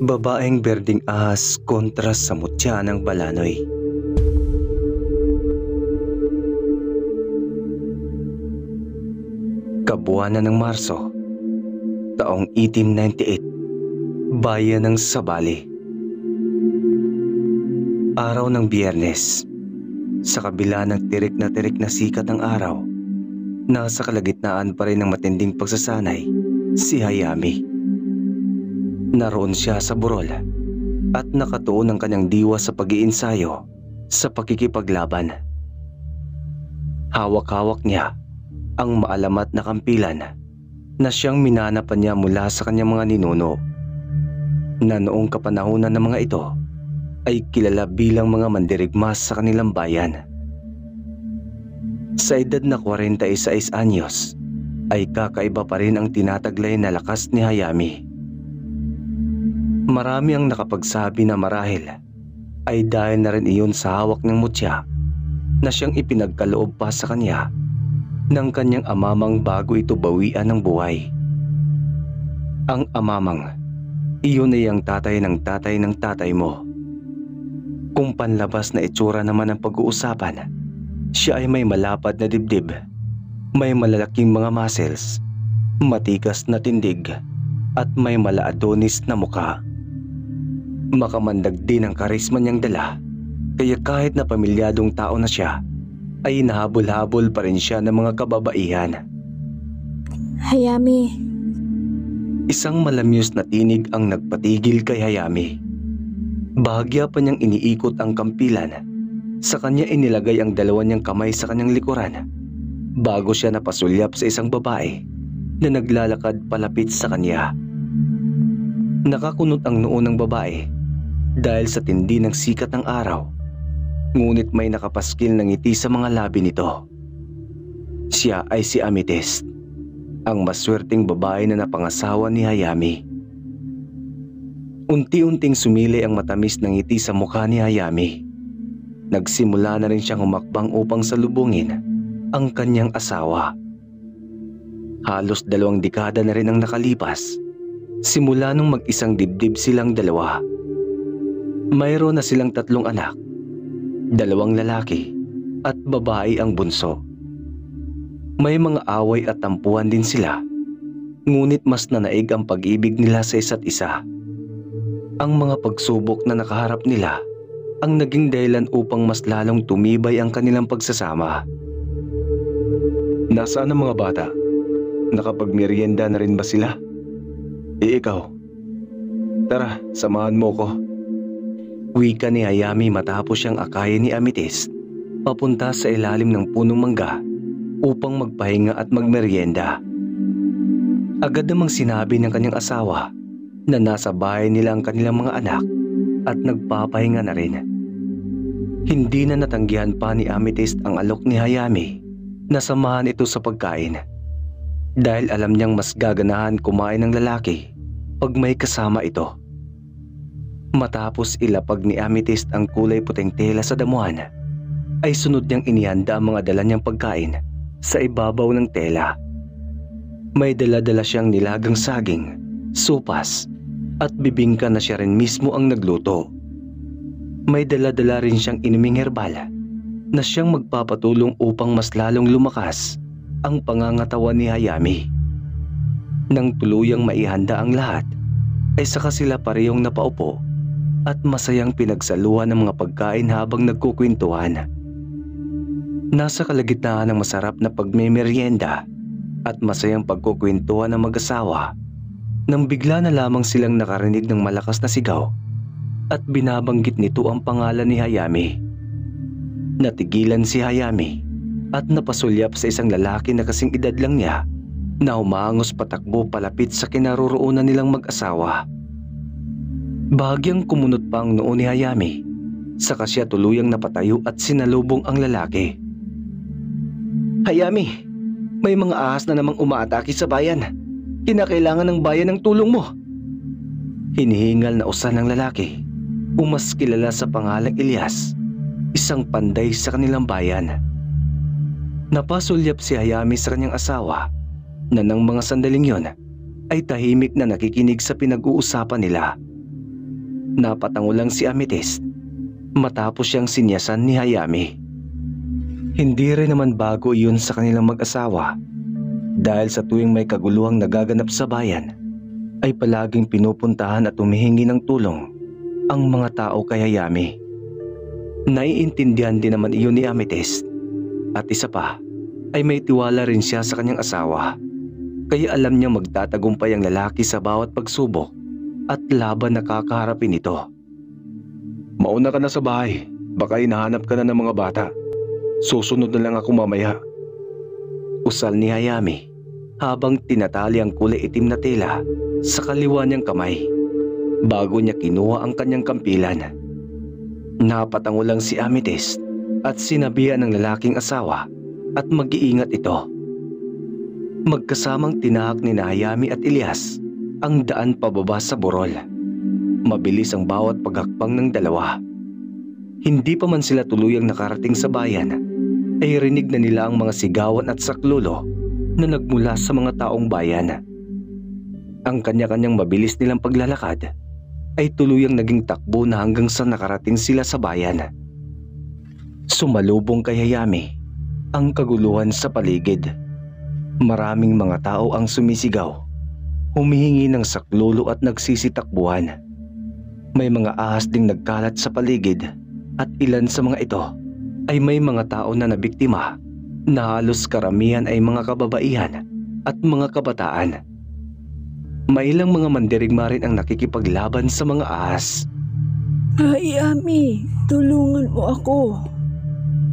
Babaeng berdeng ahas kontra sa mutya ng balanoy. Kabuwanan ng Marso, taong 1898, bayan ng Sabali. Araw ng Biyernes, sa kabila ng tirik na sikat ng araw, nasa kalagitnaan pa rin ng matinding pagsasanay si Hayami. Naroon siya sa burol at nakatuon ang kanyang diwa sa pag-iinsayo sa pakikipaglaban. Hawak-hawak niya ang maalamat na kampilan na siyang minanapan niya mula sa kanyang mga ninuno, na noong kapanahunan ng mga ito ay kilala bilang mga mandirigmas sa kanilang bayan. Sa edad na 46 anyos ay kakaiba pa rin ang tinataglay na lakas ni Hayami. Marami ang nakapagsabi na marahil ay dahil na rin iyon sa hawak ng mutya na siyang ipinagkaloob pa sa kanya ng kanyang amamang bago ito bawian ng buhay. Ang amamang, iyon ay ang tatay ng tatay mo. Kung panlabas na itsura naman ang pag-uusapan, siya ay may malapad na dibdib, may malalaking mga muscles, matigas na tindig, at may malaadonis na mukha. Makamandag din ang karisma niyang dala, kaya kahit na pamilyadong tao na siya, ay nahabol-habol pa rin siya ng mga kababaihan. Hayami. Isang malamyos na tinig ang nagpatigil kay Hayami. Bahagya pa niyang iniikot ang kampilan. Sa kanya inilagay ang dalawa niyang kamay sa kanyang likuran bago siya napasulyap sa isang babae na naglalakad palapit sa kanya. Nakakunot ang noo ng babae dahil sa tindi ng sikat ng araw, ngunit may nakapaskil na ngiti sa mga labi nito. Siya ay si Amethyst, ang maswerteng babae na napangasawa ni Hayami. Unti-unting sumilay ang matamis na ngiti sa mukha ni Hayami. Nagsimula na rin siyang humakbang upang salubungin ang kanyang asawa. Halos 2 dekada na rin ang nakalipas simula nung mag-isang dibdib silang dalawa. Mayroon na silang 3 anak, 2 lalaki at babae ang bunso. May mga away at tampuhan din sila, ngunit mas nanaig ang pag-ibig nila sa isa't isa. Ang mga pagsubok na nakaharap nila ang naging dahilan upang mas lalong tumibay ang kanilang pagsasama. Nasaan ang mga bata? Nakapagmerienda na rin ba sila? Ikaw, tara, samahan mo ko. Wika ni Hayami matapos siyang akayin ni Amethyst papunta sa ilalim ng punong mangga upang magpahinga at magmerienda. Agad namang sinabi ng kanyang asawa na nasa bahay nila ang kanilang mga anak at nagpapahinga na rin. Hindi na natanggihan pa ni Amethyst ang alok ni Hayami na samahan ito sa pagkain, dahil alam niyang mas gaganahan kumain ng lalaki pag may kasama ito. Matapos ilapag ni Amethyst ang kulay puting tela sa damuhan, ay sunod niyang inihanda ang mga dala niyang pagkain sa ibabaw ng tela. May dala-dala siyang nilagang saging, sopas, at bibingka na siya rin mismo ang nagluto. May dala-dala rin siyang inuming herbal na siyang magpapatulong upang mas lalong lumakas ang pangangatawan ni Hayami. Nang tuluyang maihanda ang lahat, ay saka sila parehong napaupo at masayang pinagsaluhan ng mga pagkain habang nagkukwentuhan. Nasa kalagitnaan ng masarap na pagmemeryenda at masayang pagkukwentuhan ng mag-asawa, nang bigla na lamang silang nakarinig ng malakas na sigaw at binabanggit nito ang pangalan ni Hayami. Natigilan si Hayami at napasulyap sa isang lalaki na kasing edad lang niya na humangos patakbo palapit sa kinaroroonan nilang mag-asawa. Bahagyang kumunot pa ang noo ni Hayami, saka siya tuluyang napatayo at sinalubong ang lalaki. Hayami, may mga ahas na namang umaatake sa bayan. Kinakailangan ng bayan ng tulong mo. Hinihingal na usan ng lalaki. Mas kilala sa pangalang Elias, isang panday sa kanilang bayan. Napasulyap si Hayami sa kanyang asawa na ng mga sandaling yon ay tahimik na nakikinig sa pinag-uusapan nila. Napatango lang si Amethyst matapos siyang sinyasan ni Hayami. Hindi rin naman bago iyon sa kanilang mag-asawa dahil sa tuwing may kaguluhang nagaganap sa bayan ay palaging pinupuntahan at humihingi ng tulong ang mga tao kay Hayami. Naiintindihan din naman iyon ni Amethyst at isa pa ay may tiwala rin siya sa kanyang asawa kaya alam niya magtatagumpay ang lalaki sa bawat pagsubok at laban na kakaharapin ito. Mauna ka na sa bahay, baka hinahanap ka na ng mga bata. Susunod na lang ako mamaya. Usal ni Hayami habang tinatali ang kulay itim na tela sa kaliwa niyang kamay bago niya kinuha ang kanyang kampilan. Napatango lang si Amethyst at sinabihan ng lalaking asawa at mag-iingat ito. Magkasamang tinahak ni Hayami at Elias ang daan pababa sa burol. Mabilis ang bawat paghakbang ng dalawa. Hindi pa man sila tuluyang nakarating sa bayan ay rinig na nila ang mga sigawan at saklolo na nagmula sa mga taong bayan. Ang kanya-kanyang mabilis nilang paglalakad ay tuluyang naging takbo na hanggang sa nakarating sila sa bayan. Sumalubong kay Hayami ang kaguluhan sa paligid. Maraming mga tao ang sumisigaw, humihingi ng saklolo at nagsisitakbuhan. May mga ahas ding nagkalat sa paligid at ilan sa mga ito ay may mga tao na nabiktima na halos karamihan ay mga kababaihan at mga kabataan. May ilang mga mandirigma rin ang nakikipaglaban sa mga ahas. Hayami, tulungan mo ako.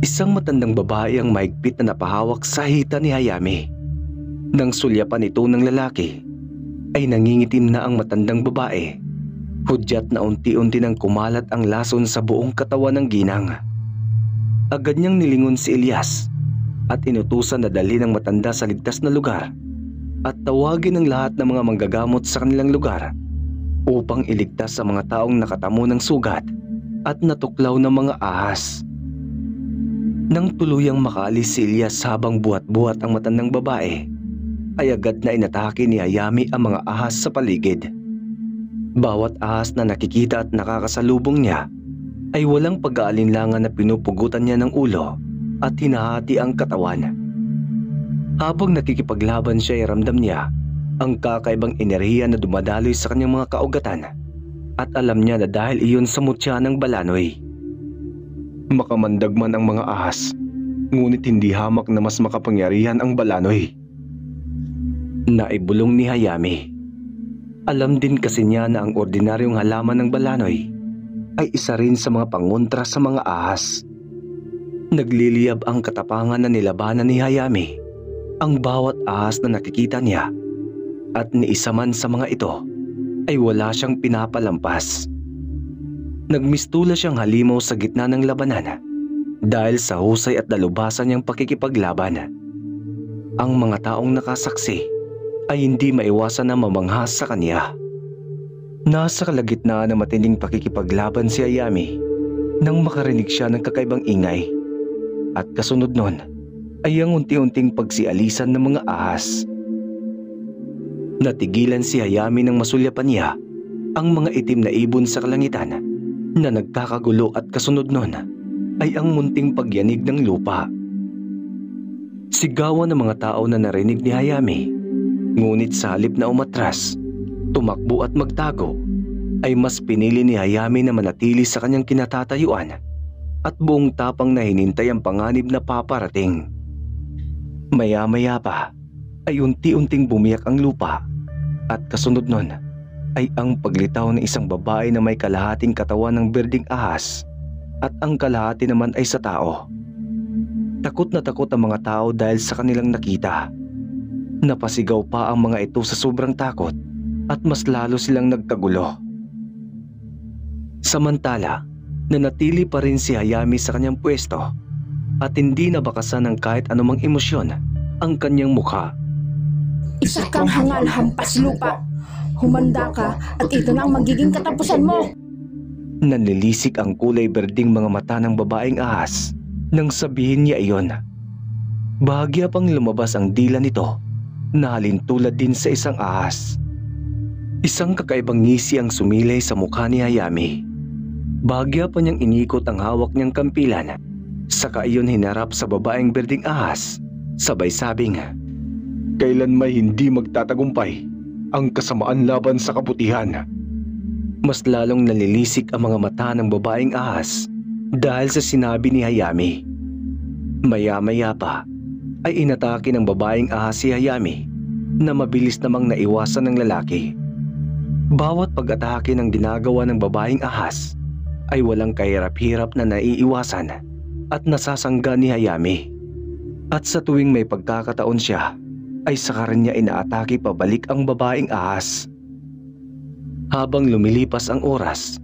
Isang matandang babae ang mahigpit na napahawak sa hita ni Hayami. Nang sulyapan ito ng lalaki, ay nangingitim na ang matandang babae. Hudyat na unti-unti nang kumalat ang lason sa buong katawan ng ginang. Agad niyang nilingon si Elias at inutusan na dalhin ang matanda sa ligtas na lugar at tawagin ang lahat ng mga manggagamot sa kanilang lugar upang iligtas sa mga taong nakatamo ng sugat at natuklaw ng mga ahas. Nang tuluyang makaalis si Elias habang buhat-buhat ang matandang babae, ay agad na inatake ni Hayami ang mga ahas sa paligid. Bawat ahas na nakikita at nakakasalubong niya ay walang pag-aalinlangan na pinupugutan niya ng ulo at hinahati ang katawan. Habang nakikipaglaban siya ay ramdam niya ang kakaibang enerhiya na dumadaloy sa kanyang mga kaugatan at alam niya na dahil iyon sa mutya ng balanoy. Makamandag man ang mga ahas, ngunit hindi hamak na mas makapangyarihan ang balanoy. Naibulong ni Hayami. Alam din kasi niya na ang ordinaryong halaman ng balanoy ay isa rin sa mga pangontra sa mga ahas. Nagliliyab ang katapangan na nilabanan ni Hayami ang bawat ahas na nakikita niya at ni isa man sa mga ito ay wala siyang pinapalampas. Nagmistula siyang halimaw sa gitna ng labanan dahil sa husay at dalubasan niyang pakikipaglaban. Ang mga taong nakasaksi ay hindi maiwasan na mamangha sa kanya. Nasa kalagitnaan ng matinding pakikipaglaban si Hayami nang makarinig siya ng kakaibang ingay at kasunod nun ay ang unti-unting pagsialisan ng mga ahas. Natigilan si Hayami nang masulyapan niya ang mga itim na ibon sa kalangitan na nagkakagulo at kasunod nun ay ang munting pagyanig ng lupa. Sigawan ng mga tao na narinig ni Hayami, ngunit sa halip na umatras, tumakbo at magtago, ay mas pinili ni Hayami na manatili sa kanyang kinatatayuan at buong tapang na hinintay ang panganib na paparating. Maya-maya pa ay unti-unting bumiyak ang lupa at kasunod nun ay ang paglitaw ng isang babae na may kalahating katawan ng berdeng ahas at ang kalahati naman ay sa tao. Takot na takot ang mga tao dahil sa kanilang nakita. Napasigaw pa ang mga ito sa sobrang takot at mas lalo silang nagkagulo. Samantala, nanatili pa rin si Hayami sa kanyang pwesto at hindi nabakasan ng kahit anumang emosyon ang kanyang mukha. Isa kang hangal hampas lupa. Humanda ka at ito na ang magiging katapusan mo. Nanlilisik ang kulay berding mga mata ng babaeng ahas nang sabihin niya iyon. Bahagya pang lumabas ang dila nito na halintulad din sa isang ahas. Isang kakaibang ngisi ang sumilay sa mukha ni Hayami. Bahagya pa niyang inikot ang hawak niyang kampilan, saka iyon hinarap sa babaeng berding ahas, sabay sabing, "Kailan may hindi magtatagumpay ang kasamaan laban sa kabutihan." Mas lalong nalilisik ang mga mata ng babaeng ahas dahil sa sinabi ni Hayami. Maya-maya pa ay inatake ng babaeng ahas si Hayami na mabilis namang naiwasan ng lalaki. Bawat pag-atake ng ginagawa ng babaeng ahas ay walang kahirap-hirap na naiiwasan at nasasangga ni Hayami. At sa tuwing may pagkakataon siya, ay saka rin niya inaatake pabalik ang babaeng ahas. Habang lumilipas ang oras,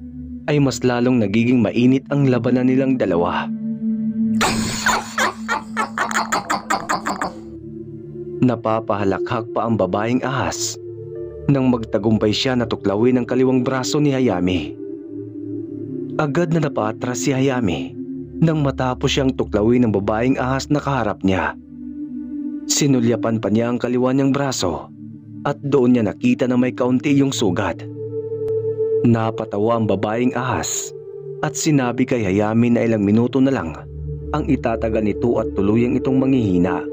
ay mas lalong nagiging mainit ang labanan nilang dalawa. Napapahalakhak pa ang babaeng ahas nang magtagumpay siya na tuklawin ang kaliwang braso ni Hayami. Agad na napaatras si Hayami nang matapos siyang tuklawin ng babaeng ahas na kaharap niya. Sinulyapan pa niya ang kaliwa niyang braso at doon niya nakita na may kaunti yung sugat. Napatawa ang babaeng ahas at sinabi kay Hayami na ilang minuto na lang ang itatagal nito at tuluyang itong manghihina.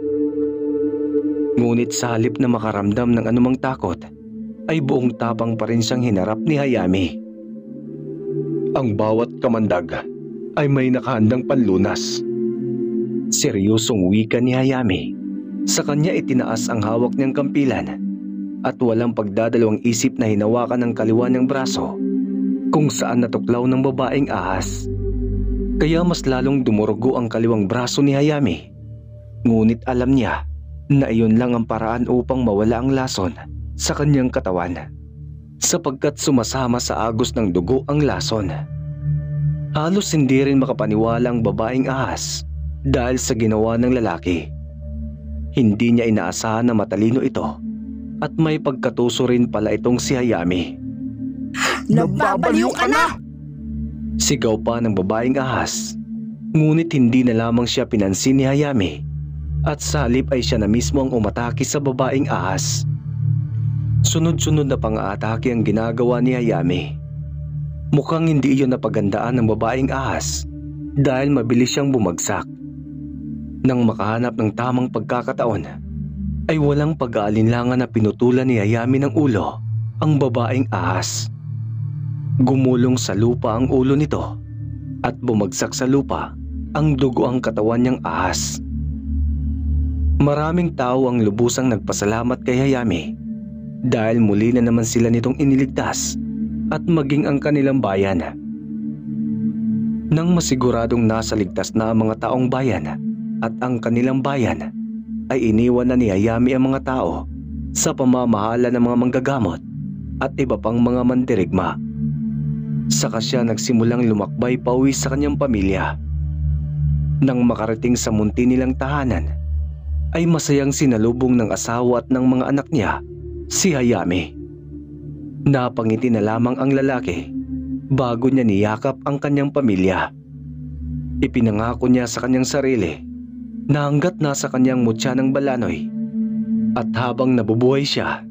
Ngunit sa halip na makaramdam ng anumang takot, ay buong tapang pa rin siyang hinarap ni Hayami. Ang bawat kamandag ay may nakahandang panlunas. Seryosong wika ni Hayami. Sa kanya itinaas ang hawak niyang kampilan at walang pagdadalawang isip na hinawakan ang kaliwa niyang braso kung saan natuklaw ng babaeng ahas. Kaya mas lalong dumurugo ang kaliwang braso ni Hayami. Ngunit alam niya na iyon lang ang paraan upang mawala ang lason sa kanyang katawan, sapagkat sumasama sa agos ng dugo ang lason. Halos hindi rin makapaniwala ang babaeng ahas dahil sa ginawa ng lalaki. Hindi niya inaasahan na matalino ito at may pagkatuso rin pala itong si Hayami. Nagbabaliw ka na! Sigaw pa ng babaeng ahas, ngunit hindi na lamang siya pinansin ni Hayami at sa halip ay siya na mismo ang umatake sa babaeng ahas. Sunod-sunod na pang-aatake ang ginagawa ni Hayami. Mukhang hindi iyon napagandaan ng babaeng ahas dahil mabilis siyang bumagsak. Nang makahanap ng tamang pagkakataon, ay walang pag-aalinlangan na pinutulan ni Hayami ng ulo ang babaeng ahas. Gumulong sa lupa ang ulo nito at bumagsak sa lupa ang dugoang katawan niyang ahas. Maraming tao ang lubusang nagpasalamat kay Hayami dahil muli na naman sila nitong iniligtas at maging ang kanilang bayan. Nang masiguradong nasa ligtas na ang mga taong bayan at ang kanilang bayan, ay iniwan na ni Hayami ang mga tao sa pamamahala ng mga manggagamot at iba pang mga mandirigma. Saka siya nagsimulang lumakbay pauwi sa kanyang pamilya. Nang makarating sa munti nilang tahanan, ay masayang sinalubong ng asawa at ng mga anak niya si Hayami. Napangiti na lamang ang lalaki bago niya niyakap ang kanyang pamilya. Ipinangako niya sa kanyang sarili na hanggat nasa kanyang mutya ng balanoy at habang nabubuhay siya,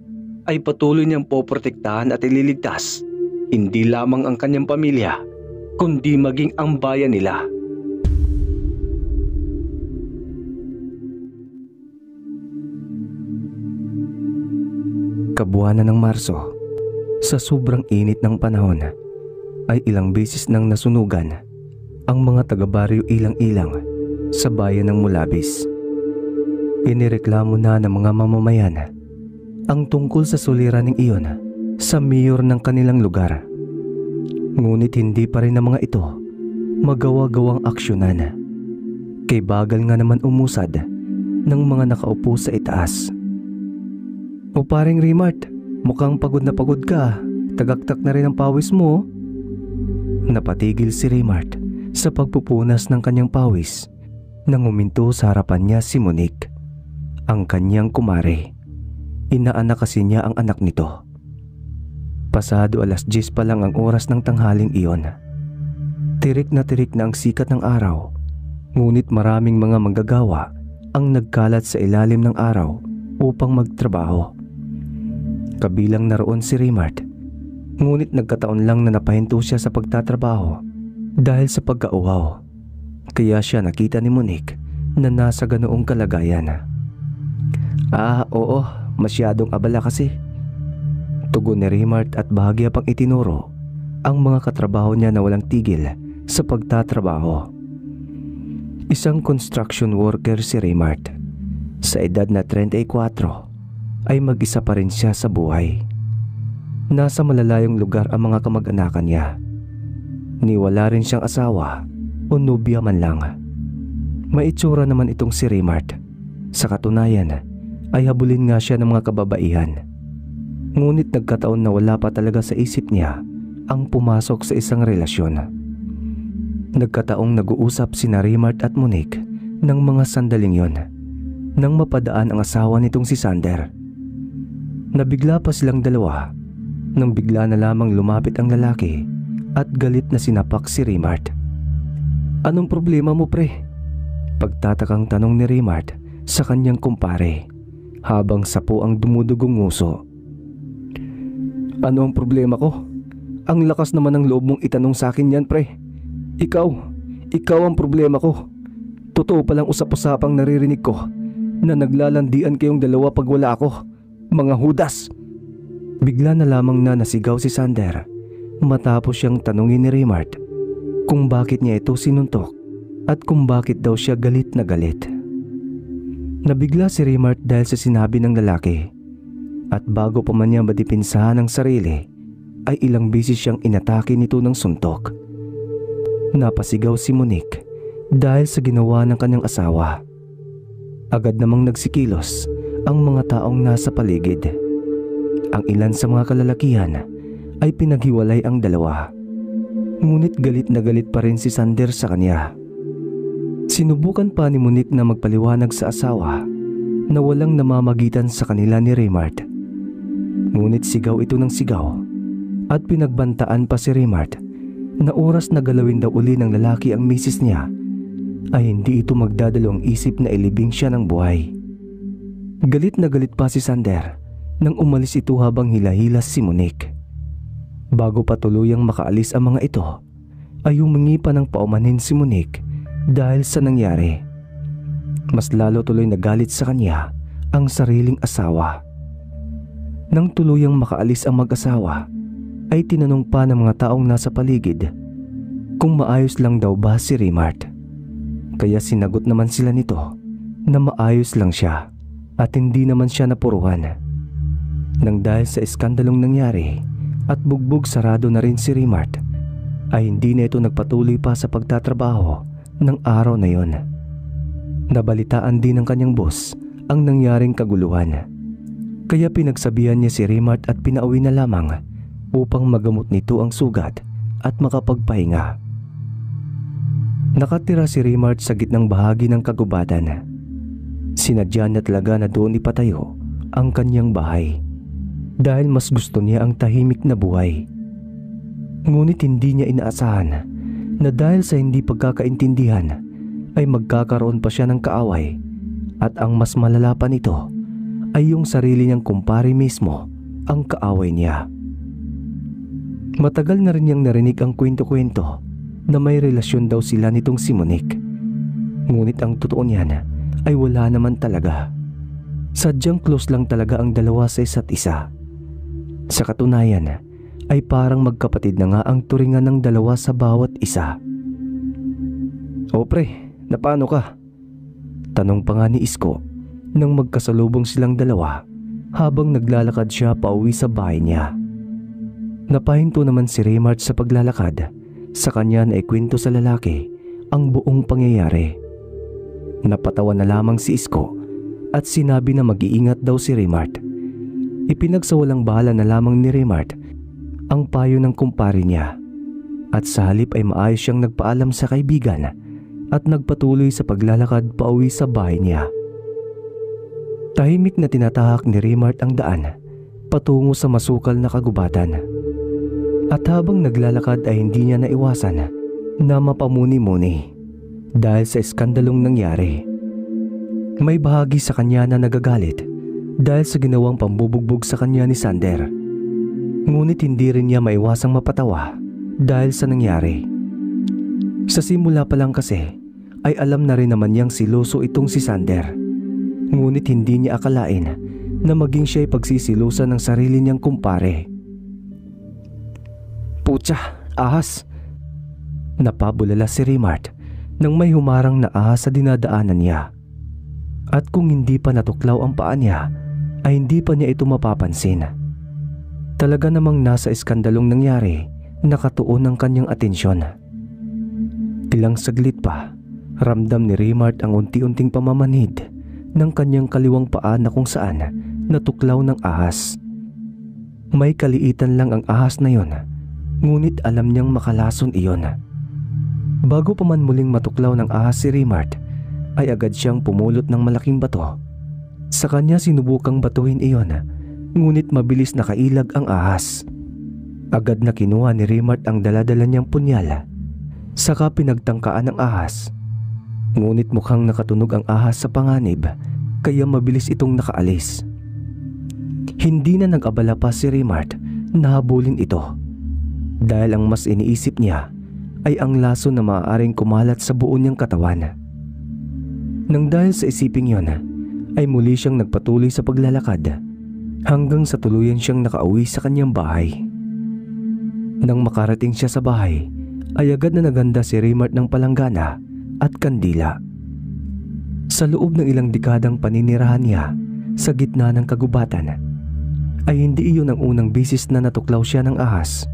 ay patuloy niyang poprotektahan at ililigtas hindi lamang ang kanyang pamilya, kundi maging ang bayan nila. Kabuwanan ng Marso, sa sobrang init ng panahon, ay ilang beses nang nasunugan ang mga taga-baryo ilang-ilang sa bayan ng Mulabis. Inireklamo na ng mga mamamayan ang tungkol sa suliraning iyon sa mayor ng kanilang lugar. Ngunit hindi pa rin ng mga ito magawa-gawang aksyonan. Kay bagal nga naman umusad ng mga nakaupo sa itaas. O paring Rimart, mukhang pagod na pagod ka. Tagaktak na rin ang pawis mo. Napatigil si Rimart sa pagpupunas ng kanyang pawis nang uminto sa harapan niya si Monique, ang kanyang kumare. Inaanak kasi niya ang anak nito. Pasado 10:00 pa lang ang oras ng tanghaling iyon. Tirik na ang sikat ng araw, ngunit maraming mga manggagawa ang nagkalat sa ilalim ng araw upang magtrabaho. Kabilang naroon si Raymart, ngunit nagkataon lang na napahinto siya sa pagtatrabaho dahil sa pagkauhaw. Kaya siya nakita ni Monique na nasa ganoong kalagayan. Oo, masyadong abala kasi. Tugon ni Raymart at bahagya pang itinuro ang mga katrabaho niya na walang tigil sa pagtatrabaho. Isang construction worker si Raymart. Sa edad na 34 ay mag-isa pa rin siya sa buhay. Nasa malalayong lugar ang mga kamag-anakan niya. Niwala rin siyang asawa o nobya man lang. Maitsura naman itong si Raymart. Sa katunayan ay habulin nga siya ng mga kababaihan. Ngunit nagkataon na wala pa talaga sa isip niya ang pumasok sa isang relasyon. Nagkataong nag-uusap sina Raymart at Monique ng mga sandaling yon nang mapadaan ang asawa nitong si Sander. Nabigla pa silang dalawa nang bigla na lamang lumapit ang lalaki at galit na sinapak si Raymart. "Anong problema mo, pre?" Pagtatakang tanong ni Raymart sa kanyang kumpare habang sapo ang dumudugong nguso. "Ano ang problema ko? Ang lakas naman ng loob mong itanong sa akin yan, pre. Ikaw ang problema ko. Totoo palang usap-usapang naririnig ko na naglalandian kayong dalawa pag wala ako. Mga hudas!" Bigla na lamang na nasigaw si Sander matapos siyang tanungin ni Raymart kung bakit niya ito sinuntok at kung bakit daw siya galit na galit. Nabigla si Raymart dahil sa sinabi ng lalaki, at bago pa man niya madipinsahan ang sarili ay ilang beses siyang inatake nito ng suntok. Napasigaw si Monique dahil sa ginawa ng kanyang asawa. Agad namang nagsikilos ang mga taong nasa paligid. Ang ilan sa mga kalalakihan ay pinaghiwalay ang dalawa. Ngunit galit na galit pa rin si Sander sa kanya. Sinubukan pa ni Monique na magpaliwanag sa asawa na walang namamagitan sa kanila ni Raymart. Ngunit sigaw ito ng sigaw at pinagbantaan pa si Raymart na oras na galawin daw uli ng lalaki ang misis niya ay hindi ito magdadalawang isip na ilibing siya ng buhay. Galit na galit pa si Sander nang umalis ito habang hilahilas si Monique. Bago pa tuluyang makaalis ang mga ito ay humingi pa ng paumanhin si Monique dahil sa nangyari. Mas lalo tuloy nagalit sa kanya ang sariling asawa. Nang tuluyang makaalis ang mag-asawa ay tinanong pa ng mga taong nasa paligid kung maayos lang daw ba si Raymart. Kaya sinagot naman sila nito na maayos lang siya at hindi naman siya napuruhan. Nang dahil sa iskandalong nangyari at bugbog sarado na rin si Raymart ay hindi na ito nagpatuloy pa sa pagtatrabaho ng araw na yon. Nabalitaan din ng kanyang boss ang nangyaring kaguluhan. Kaya pinagsabihan niya si Raymart at pinauwi na lamang upang magamot nito ang sugat at makapagpahinga. Nakatira si Raymart sa gitnang bahagi ng kagubatan. Sinadya niya talaga na doon ipatayo ang kanyang bahay dahil mas gusto niya ang tahimik na buhay. Ngunit hindi niya inaasahan na dahil sa hindi pagkakaintindihan ay magkakaroon pa siya ng kaaway, at ang mas malala pa nito ay yung sarili niyang kumpare mismo ang kaaway niya. Matagal na rin niyang narinig ang kwento-kwento na may relasyon daw sila nitong si Monique. Ngunit ang totoo niyan ay wala naman talaga. Sadyang close lang talaga ang dalawa sa isa't isa. Sa katunayan ay parang magkapatid na nga ang turingan ng dalawa sa bawat isa. "O pre, napano ka?" Tanong pa nga ni Isko nang magkasalubong silang dalawa habang naglalakad siya pauwi sa bahay niya. Napahinto naman si Raymart sa paglalakad. Sa kanya na ikwento sa lalaki ang buong pangyayari. Napatawa na lamang si Isko at sinabi na mag-iingat daw si Raymart. Ipinagsawalang bahala na lamang ni Raymart ang payo ng kumpare niya, at sa halip ay maayos siyang nagpaalam sa kaibigan at nagpatuloy sa paglalakad pauwi sa bahay niya. Tahimik na tinatahak ni Raymart ang daan patungo sa masukal na kagubatan. At habang naglalakad ay hindi niya naiwasan na mapamuni-muni dahil sa iskandalong nangyari. May bahagi sa kanya na nagagalit dahil sa ginawang pambubugbog sa kanya ni Sander. Ngunit hindi rin niya maiwasang mapatawa dahil sa nangyari. Sa simula pa lang kasi ay alam na rin naman niyang siloso itong si Sander. Ngunit hindi niya akalain na maging siya'y pagsisilusan ng sarili niyang kumpare. Putya, ahas! Napabulala si Raymart nang may humarang na ahas sa dinadaanan niya. At kung hindi pa natuklaw ang paa niya, ay hindi pa niya ito mapapansin. Talaga namang nasa iskandalong nangyari, nakatuon ang kanyang atensyon. Ilang saglit pa, ramdam ni Raymart ang unti-unting pamamanhid ng kanyang kaliwang paa na kung saan natuklaw ng ahas. May kaliitan lang ang ahas na yon, ngunit alam niyang makalason iyon. Bago pa man muling matuklaw ng ahas si Raymart, ay agad siyang pumulot ng malaking bato. Sa kanya sinubukang batuhin iyon, ngunit mabilis nakailag ang ahas. Agad na kinuha ni Raymart ang daladala niyang punyal. Saka pinagtangkaan ng ahas. Ngunit mukhang nakatunog ang ahas sa panganib, kaya mabilis itong nakaalis. Hindi na nag-abala pa si Raymart na habulin ito, dahil ang mas iniisip niya ay ang lason na maaaring kumalat sa buo niyang katawan. Nang dahil sa isiping yon, ay muli siyang nagpatuloy sa paglalakad hanggang sa tuluyan siyang nakauwi sa kanyang bahay. Nang makarating siya sa bahay, ay agad na naganda si Raymart ng palanggana at kandila. Sa loob ng ilang dekadang paninirahan niya sa gitna ng kagubatan, ay hindi iyon ang unang bisis na natuklaw siya ng ahas.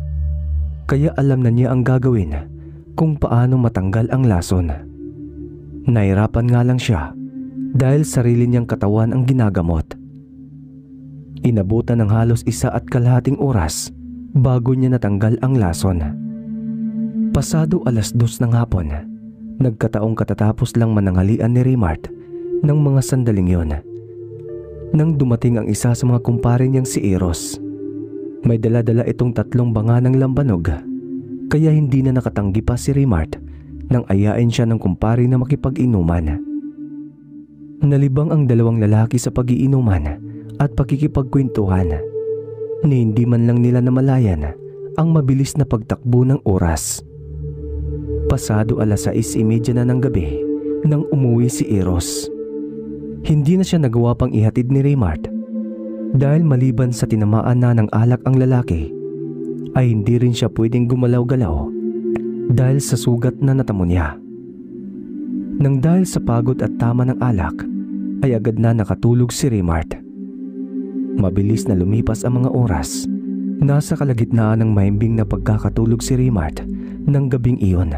Kaya alam na niya ang gagawin kung paano matanggal ang lason. Nahirapan nga lang siya dahil sarili niyang katawan ang ginagamot. Inabutan ng halos 1.5 oras bago niya natanggal ang lason. Pasado 2:00 ng hapon, nagkataong katatapos lang mananghalian ni Raymart ng mga sandaling yon, nang dumating ang isa sa mga kumpare niyang si Eros. May dala-dala itong 3 banga ng lambanog, kaya hindi na nakatanggi pa si Raymart nang ayain siya ng kumpare na makipag-inuman. Nalibang ang 2 lalaki sa pag-iinuman at pakikipagkwentuhan, ni hindi man lang nila namalayan ang mabilis na pagtakbo ng oras. Pasado 6:30 na ng gabi nang umuwi si Eros. Hindi na siya nagawa pang ihatid ni Raymart dahil maliban sa tinamaan na ng alak ang lalaki, ay hindi rin siya pwedeng gumalaw-galaw dahil sa sugat na natamo niya. Nang dahil sa pagod at tama ng alak, ay agad na nakatulog si Raymart. Mabilis na lumipas ang mga oras. Nasa kalagitnaan ng mahimbing na pagkakatulog si Raymart ng gabing iyon,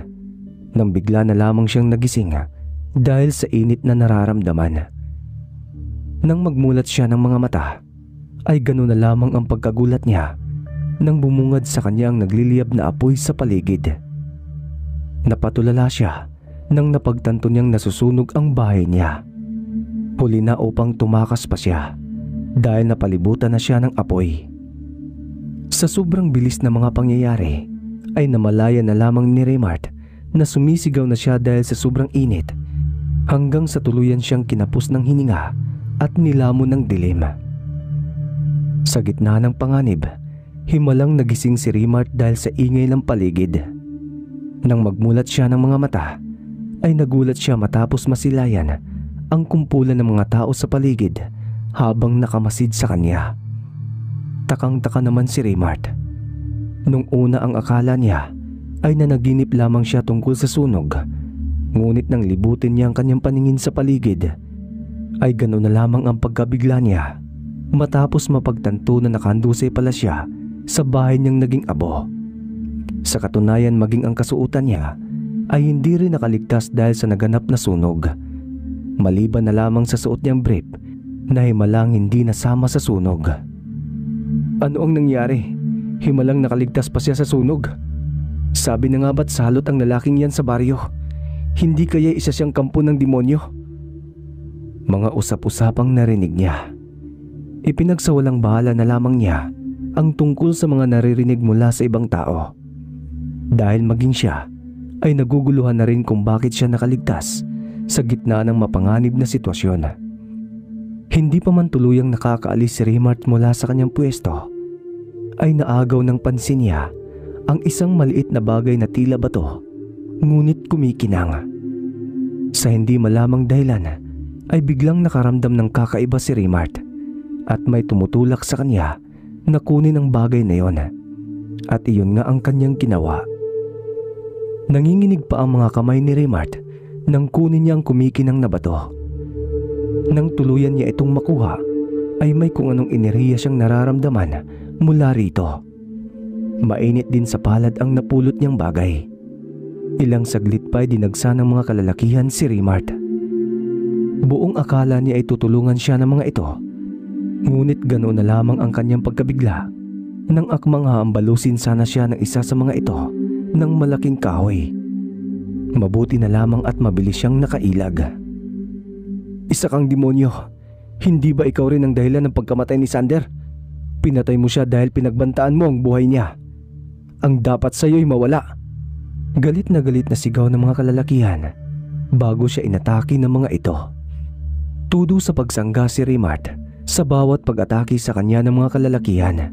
nang bigla na lamang siyang nagising dahil sa init na nararamdaman. Nang magmulat siya ng mga mata, ay ganoon na lamang ang pagkagulat niya nang bumungad sa kanya ang nagliliyab na apoy sa paligid. Napatulala siya nang napagtanto niyang nasusunog ang bahay niya. Huli na upang tumakas pa siya dahil napalibutan na siya ng apoy. Sa sobrang bilis na mga pangyayari, ay namalaya na lamang ni Raymart na sumisigaw na siya dahil sa sobrang init, hanggang sa tuluyan siyang kinapos ng hininga at nilamon ng dilim. Sa gitna ng panganib, himalang nagising si Raymart dahil sa ingay ng paligid. Nang magmulat siya ng mga mata, ay nagulat siya matapos masilayan ang kumpulan ng mga tao sa paligid habang nakamasid sa kanya. Takang-taka naman si Raymart. Nung una ang akala niya ay nanaginip lamang siya tungkol sa sunog, ngunit nang libutin niya ang kanyang paningin sa paligid, ay ganoon na lamang ang pagkabigla niya matapos mapagtanto na nakandusay pala siya sa bahay niyang naging abo. Sa katunayan, maging ang kasuotan niya ay hindi rin nakaligtas dahil sa naganap na sunog, maliban na lamang sa suot niyang brief na himalang hindi nasama sa sunog. Ano ang nangyari? Himalang nakaligtas pa siya sa sunog. Sabi na nga ba't salot ang lalaking yan sa baryo? Hindi kaya isa siyang kampo ng demonyo? Mga usap-usapang narinig niya. Ipinagsawalang bahala na lamang niya ang tungkol sa mga naririnig mula sa ibang tao. Dahil maging siya ay naguguluhan na rin kung bakit siya nakaligtas sa gitna ng mapanganib na sitwasyon. Hindi pa man tuluyang nakakaalis si Raymart mula sa kanyang pwesto, ay naagaw ng pansin niya ang isang maliit na bagay na tila bato, ngunit kumikinang. Sa hindi malamang dahilan ay biglang nakaramdam ng kakaiba si Raymart at may tumutulak sa kanya na kunin ang bagay na yon. At iyon nga ang kanyang ginawa. Nanginginig pa ang mga kamay ni Raymart nang kunin niya ang kumikinang na bato. Nang tuluyan niya itong makuha, ay may kung anong enerhiya siyang nararamdaman mula rito. Mainit din sa palad ang napulot niyang bagay. Ilang saglit pa ay dinagsa ng mga kalalakihan si Raymart. Buong akala niya ay tutulungan siya ng mga ito. Ngunit ganoon na lamang ang kanyang pagkabigla nang akmang haambalusin sana siya ng isa sa mga ito ng malaking kahoy. Mabuti na lamang at mabilis siyang nakailag. Isa kang demonyo. Hindi ba ikaw rin ang dahilan ng pagkamatay ni Sander? Pinatay mo siya dahil pinagbantaan mo ang buhay niya. Ang dapat sa iyo'y mawala. Galit na sigaw ng mga kalalakihan bago siya inatake ng mga ito. Tudo sa pagsangga si Raymart sa bawat pag-atake sa kanya ng mga kalalakihan,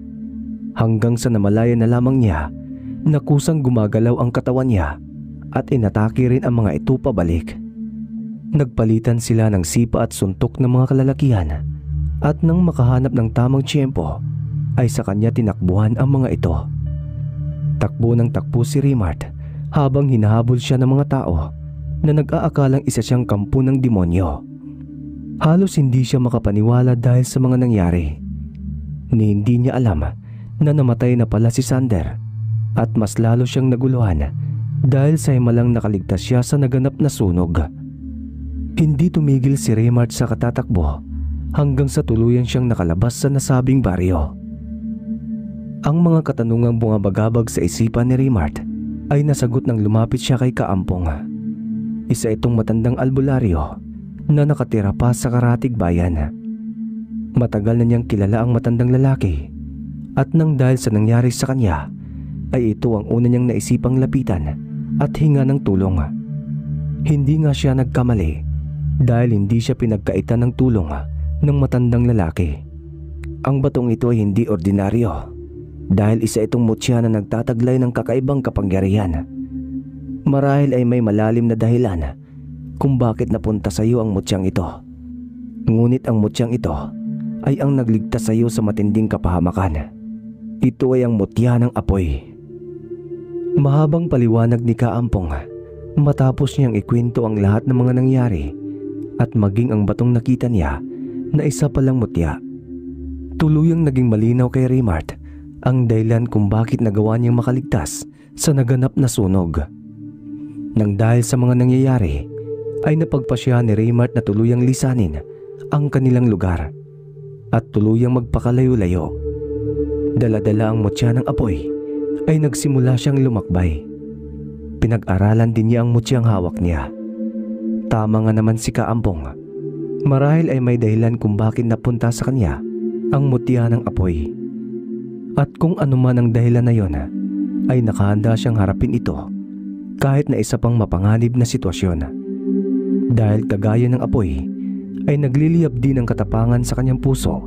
hanggang sa namalaya na lamang niya na kusang gumagalaw ang katawan niya at inatake rin ang mga ito pabalik. Nagpalitan sila ng sipa at suntok ng mga kalalakihan at nang makahanap ng tamang tiyempo ay sa kanya tinakbuhan ang mga ito. Takbo ng takbo si Raymart habang hinahabol siya ng mga tao na nag-aakalang isa siyang kampo ng demonyo. Halos hindi siya makapaniwala dahil sa mga nangyari. Ni hindi niya alam na namatay na pala si Sander at mas lalo siyang naguluhan dahil sa himalang nakaligtas siya sa naganap na sunog. Hindi tumigil si Raymart sa katatakbo hanggang sa tuluyan siyang nakalabas sa nasabing baryo. Ang mga katanungang bumabagabag sa isipan ni Raymart ay nasagot nang lumapit siya kay Kaampong. Isa itong matandang albularyo na nakatira pa sa karatig bayan. Matagal na niyang kilala ang matandang lalaki at nang dahil sa nangyari sa kanya ay ito ang una niyang naisipang lapitan at hinga ng tulong. Hindi nga siya nagkamali dahil hindi siya pinagkaitan ng tulong ng matandang lalaki. Ang batong ito ay hindi ordinaryo dahil isa itong mutya na nagtataglay ng kakaibang kapangyarihan. Marahil ay may malalim na dahilan kung bakit napunta sa iyo ang mutyang ito. Ngunit ang mutyang ito ay ang nagligtas sa iyo sa matinding kapahamakan. Ito ay ang mutya ng apoy. Mahabang paliwanag ni Kaampong matapos niyang ikwento ang lahat ng mga nangyari at maging ang batong nakita niya na isa palang mutya. Tuluyang naging malinaw kay Raymart ang dahilan kung bakit nagawa niyang makaligtas sa naganap na sunog. Nang dahil sa mga nangyayari, ay napagpasya ni Raymart na tuluyang lisanin ang kanilang lugar at tuluyang magpakalayo-layo. Dala-dala ang mutya ng apoy ay nagsimula siyang lumakbay. Pinag-aralan din niya ang mutyang hawak niya. Tama nga naman si Kaampong. Marahil ay may dahilan kung bakit napunta sa kanya ang mutya ng apoy. At kung ano man ang dahilan na yon, ay nakahanda siyang harapin ito kahit na isa pang mapanganib na sitwasyon. Dahil kagaya ng apoy ay nagliliyab din ang katapangan sa kanyang puso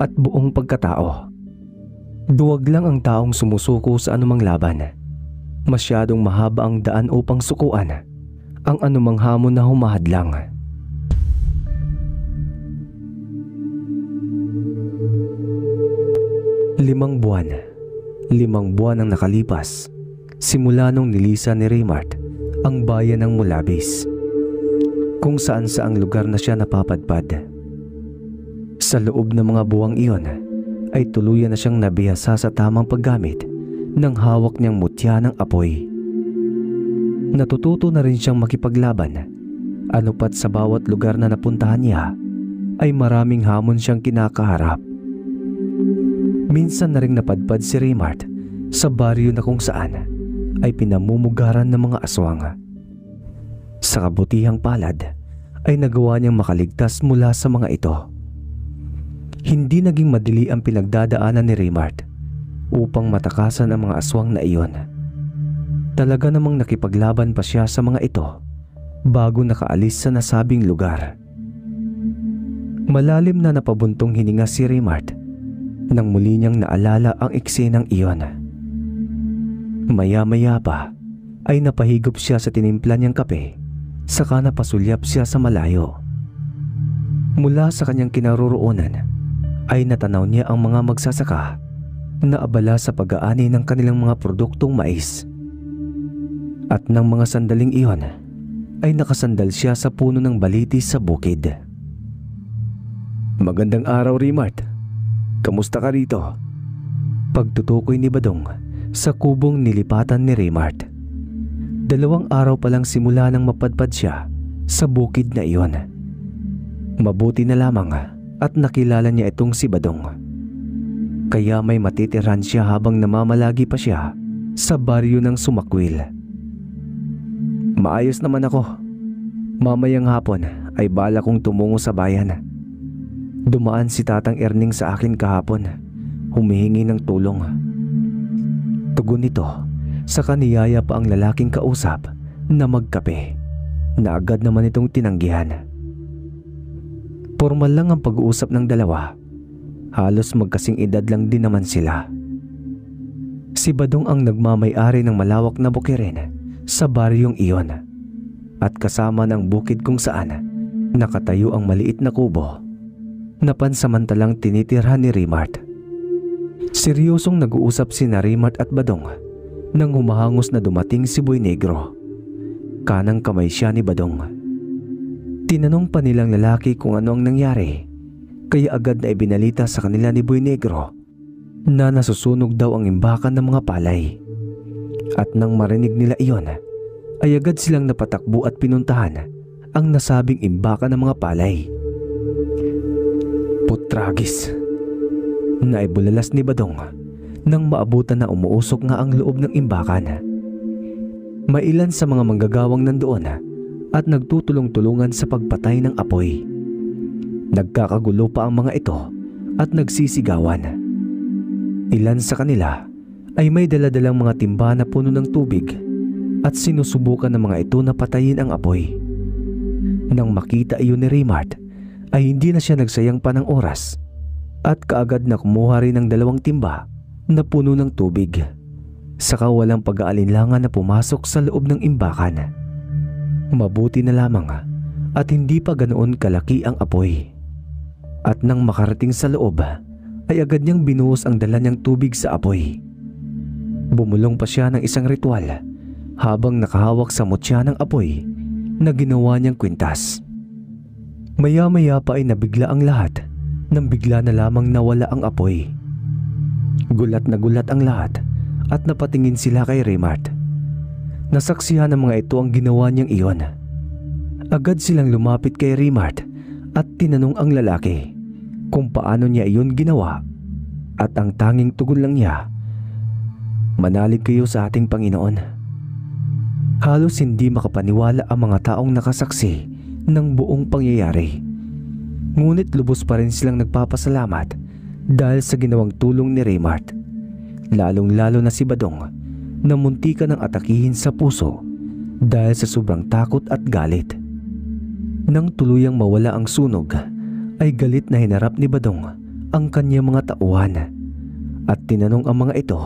at buong pagkatao. Duwag lang ang taong sumusuko sa anumang laban. Masyadong mahaba ang daan upang sukuan ang anumang hamon na humahadlang. Limang buwan ang nakalipas simula nung nilisa ni Raymart ang bayan ng Mulabis, kung saan saang lugar na siya napapadpad. Sa loob ng mga buwang iyon ay tuluyan na siyang nabihasa sa tamang paggamit ng hawak niyang mutya ng apoy. Natututo na rin siyang makipaglaban, anupat sa bawat lugar na napuntahan niya ay maraming hamon siyang kinakaharap. Minsan na ring napadpad si Raymart sa baryo na kung saan ay pinamumugaran ng mga aswang. Sa kabutihang palad ay nagawa niyang makaligtas mula sa mga ito. Hindi naging madali ang pinagdadaanan ni Raymart upang matakasan ang mga aswang na iyon. Talaga namang nakipaglaban pa siya sa mga ito bago nakaalis sa nasabing lugar. Malalim na napabuntong hininga si Raymart nang muli niyang naalala ang eksenang iyon. Maya-maya pa ay napahigop siya sa tinimpla niyang kape, saka napasulyap siya sa malayo. Mula sa kanyang kinaroroonan ay natanaw niya ang mga magsasaka na abala sa pag-aani ng kanilang mga produktong mais. At nang mga sandaling iyon ay nakasandal siya sa puno ng balitis sa bukid. "Magandang araw, Raymart. Kamusta ka rito?" Pagtutukoy ni Badong sa kubong nilipatan ni Raymart. 2 araw pa lang simula nang mapadpad siya sa bukid na iyon. Mabuti na lamang at nakilala niya itong si Badong. Kaya may matitiran siya habang namamalagi pa siya sa baryo ng Sumakwil. "Maayos naman ako. Mamayang hapon ay bala kong tumungo sa bayan. Dumaan si Tatang Erning sa akin kahapon, humihingi ng tulong." Tugon nito, saka niyaya pa ang lalaking kausap na magkape, na agad naman itong tinanggihan. Formal lang ang pag-uusap ng dalawa. Halos magkasing edad lang din naman sila. Si Badong ang nagmamay-ari ng malawak na bukirin sa baryong iyon, at kasama ng bukid kung saan nakatayo ang maliit na kubo na pansamantalang tinitirhan ni Raymart. Seryosong nag-uusap sina Raymart at Badong nang humahangos na dumating si Boy Negro. Kanang kamay siya ni Badong. Tinanong pa nilang lalaki kung ano ang nangyari, kaya agad na ibinalita sa kanila ni Boy Negro na nasusunog daw ang imbakan ng mga palay. At nang marinig nila iyon, ay agad silang napatakbo at pinuntahan ang nasabing imbakan ng mga palay. "Putragis!" Naibulalas ni Badong nang maabutan na umuusok nga ang loob ng imbakan. Mailan sa mga manggagawang nandoon at nagtutulong-tulungan sa pagpatay ng apoy. Nagkakagulo pa ang mga ito at nagsisigawan. Ilan sa kanila ay may daladalang mga timba na puno ng tubig at sinusubukan ng mga ito na patayin ang apoy. Nang makita iyon ni Raymart ay hindi na siya nagsayang pa ng oras at kaagad na kumuha rin ng 2 timba na puno ng tubig, saka walang pag-aalinlangan na pumasok sa loob ng imbakan. Mabuti na lamang at hindi pa ganoon kalaki ang apoy. At nang makarating sa loob ay agad niyang binuhos ang dala niyang tubig sa apoy. Bumulong pa siya ng isang ritual habang nakahawak sa mutya ng apoy na ginawa niyang kwintas. Maya-maya pa ay nabigla ang lahat nang bigla na lamang nawala ang apoy. Gulat na gulat ang lahat at napatingin sila kay Raymart. Nasaksihan ng mga ito ang ginawa niyang iyon. Agad silang lumapit kay Raymart at tinanong ang lalaki kung paano niya iyon ginawa, at ang tanging tugon lang niya, "Manalig kayo sa ating Panginoon." Halos hindi makapaniwala ang mga taong nakasaksi ng buong pangyayari. Ngunit lubos pa rin silang nagpapasalamat dahil sa ginawang tulong ni Raymart, lalong-lalo na si Badong na muntikan ng atakihin sa puso dahil sa sobrang takot at galit. Nang tuluyang mawala ang sunog, ay galit na hinarap ni Badong ang kanyang mga tauhan at tinanong ang mga ito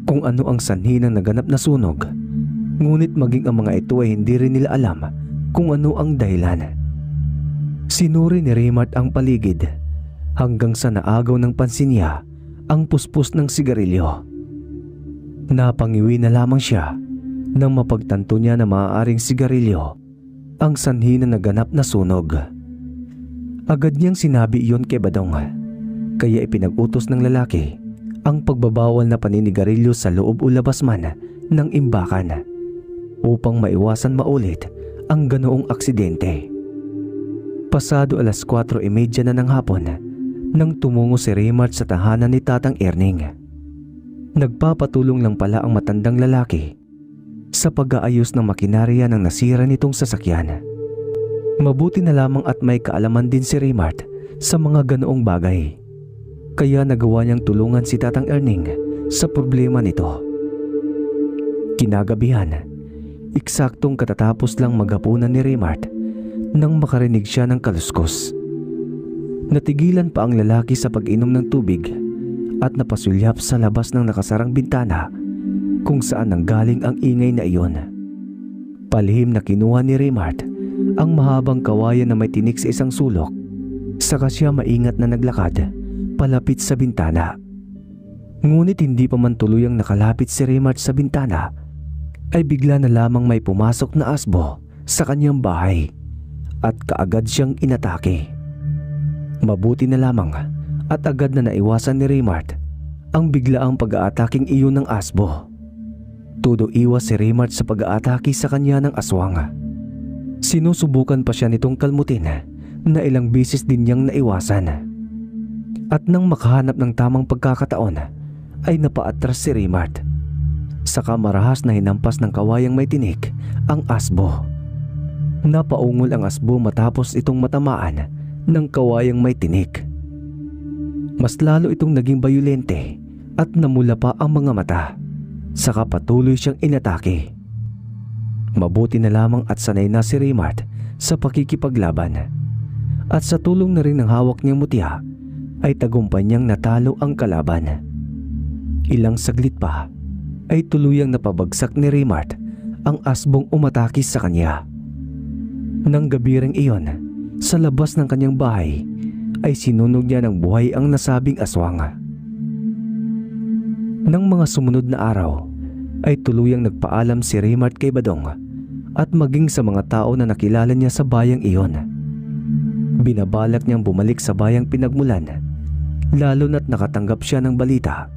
kung ano ang sanhi ng naganap na sunog. Ngunit maging ang mga ito ay hindi rin nila alam kung ano ang dahilan. Sinuri ni Raymart ang paligid hanggang sa naagaw ng pansin niya ang puspos ng sigarilyo. Napangiwi na lamang siya nang mapagtanto niya na maaaring sigarilyo ang sanhi na naganap na sunog. Agad niyang sinabi iyon kay Badong, kaya ipinag-utos ng lalaki ang pagbabawal na paninigarilyo sa loob o labas man ng imbakan upang maiwasan maulit ang ganoong aksidente. Pasado 4:30 na ng hapon nang tumungo si Raymart sa tahanan ni Tatang Erning. Nagpapatulong lang pala ang matandang lalaki sa pag-aayos ng makinarya ng nasira nitong sasakyan. Mabuti na lamang at may kaalaman din si Raymart sa mga ganoong bagay. Kaya nagawa niyang tulungan si Tatang Erning sa problema nito. Kinagabihan, eksaktong katatapos lang maghapunan ni Raymart nang makarinig siya ng kaluskos. Natigilan pa ang lalaki sa pag-inom ng tubig at napasulyap sa labas ng nakasarang bintana kung saan nanggaling ang ingay na iyon. Palihim na kinuha ni Raymart ang mahabang kawayan na may tinik sa isang sulok, saka siya maingat na naglakad palapit sa bintana. Ngunit hindi pa man tuluyang nakalapit si Raymart sa bintana ay bigla na lamang may pumasok na asbo sa kanyang bahay at kaagad siyang inatake. Mabuti na lamang at agad na naiwasan ni Raymart ang biglaang pag-aataking iyon ng asbo. Todo iwas si Raymart sa pag-aatake sa kanya ng aswang. Sinusubukan pa siya nitong kalmutin na ilang beses din niyang naiwasan. At nang makahanap ng tamang pagkakataon ay napaatras si Raymart. Saka marahas na hinampas ng kawayang may tinik ang asbo. Napaungol ang asbo matapos itong matamaan ng kawayang may tinik. Mas lalo itong naging bayolente at namula pa ang mga mata. Saka patuloy siyang inatake. Mabuti na lamang at sanay na si Raymart sa pakikipaglaban. At sa tulong na rin ng hawak niyang mutya ay tagumpay niyang natalo ang kalaban. Ilang saglit pa ay tuluyang napabagsak ni Raymart ang asbong umatake sa kanya. Nang gabiring iyon, sa labas ng kanyang bahay ay sinunog niya ng buhay ang nasabing aswang. Nang mga sumunod na araw ay tuluyang nagpaalam si Raymart kay Badong at maging sa mga tao na nakilala niya sa bayang iyon. Binabalak niyang bumalik sa bayang pinagmulan, lalo na't nakatanggap siya ng balita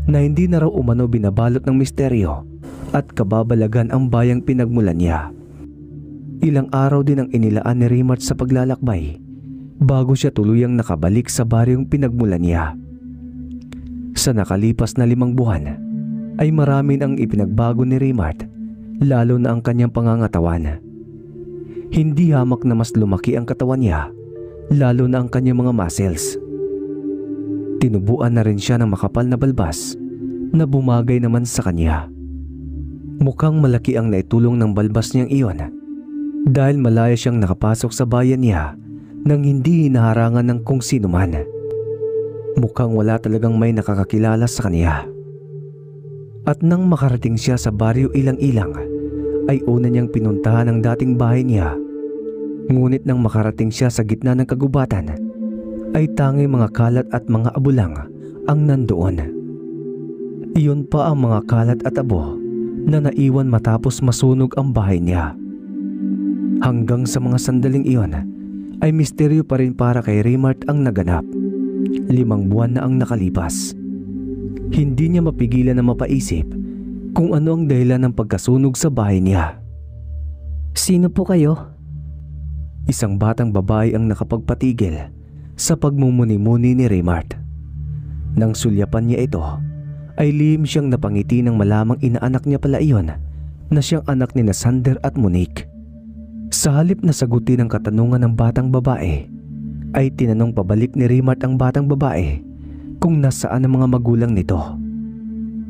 na hindi na raw umano binabalot ng misteryo at kababalagan ang bayang pinagmulan niya. Ilang araw din ang inilaan ni Raymart sa paglalakbay bago siya tuluyang nakabalik sa baryong pinagmulan niya. Sa nakalipas na 5 buwan ay marami ang ipinagbago ni Raymart, lalo na ang kanyang pangangatawan. Hindi hamak na mas lumaki ang katawan niya, lalo na ang kanyang mga muscles. Tinubuan na rin siya ng makapal na balbas na bumagay naman sa kanya. Mukhang malaki ang naitulong ng balbas niyang iyon dahil malaya siyang nakapasok sa bayan niya nang hindi hinaharangan ng kung sino man. Mukhang wala talagang may nakakakilala sa kanya. At nang makarating siya sa baryo Ilang-Ilang ay una niyang pinuntahan ang dating bahay niya. Ngunit nang makarating siya sa gitna ng kagubatan ay tanging mga kalat at mga abo lang ang nandoon. Iyon pa ang mga kalat at abo na naiwan matapos masunog ang bahay niya. Hanggang sa mga sandaling iyon ay misteryo pa rin para kay Raymart ang naganap. 5 buwan na ang nakalipas. Hindi niya mapigilan na mapaisip kung ano ang dahilan ng pagkasunog sa bahay niya. Sino po kayo? Isang batang babae ang nakapagpatigil sa pagmumuni-muni ni Raymart. Nang sulyapan niya ito, ay lihim siyang napangiti ng malamang inaanak niya pala iyon na siyang anak ni Sander at Monique. Sa halip na sagutin ang katanungan ng batang babae, ay tinanong pabalik ni Raymart ang batang babae kung nasaan ang mga magulang nito.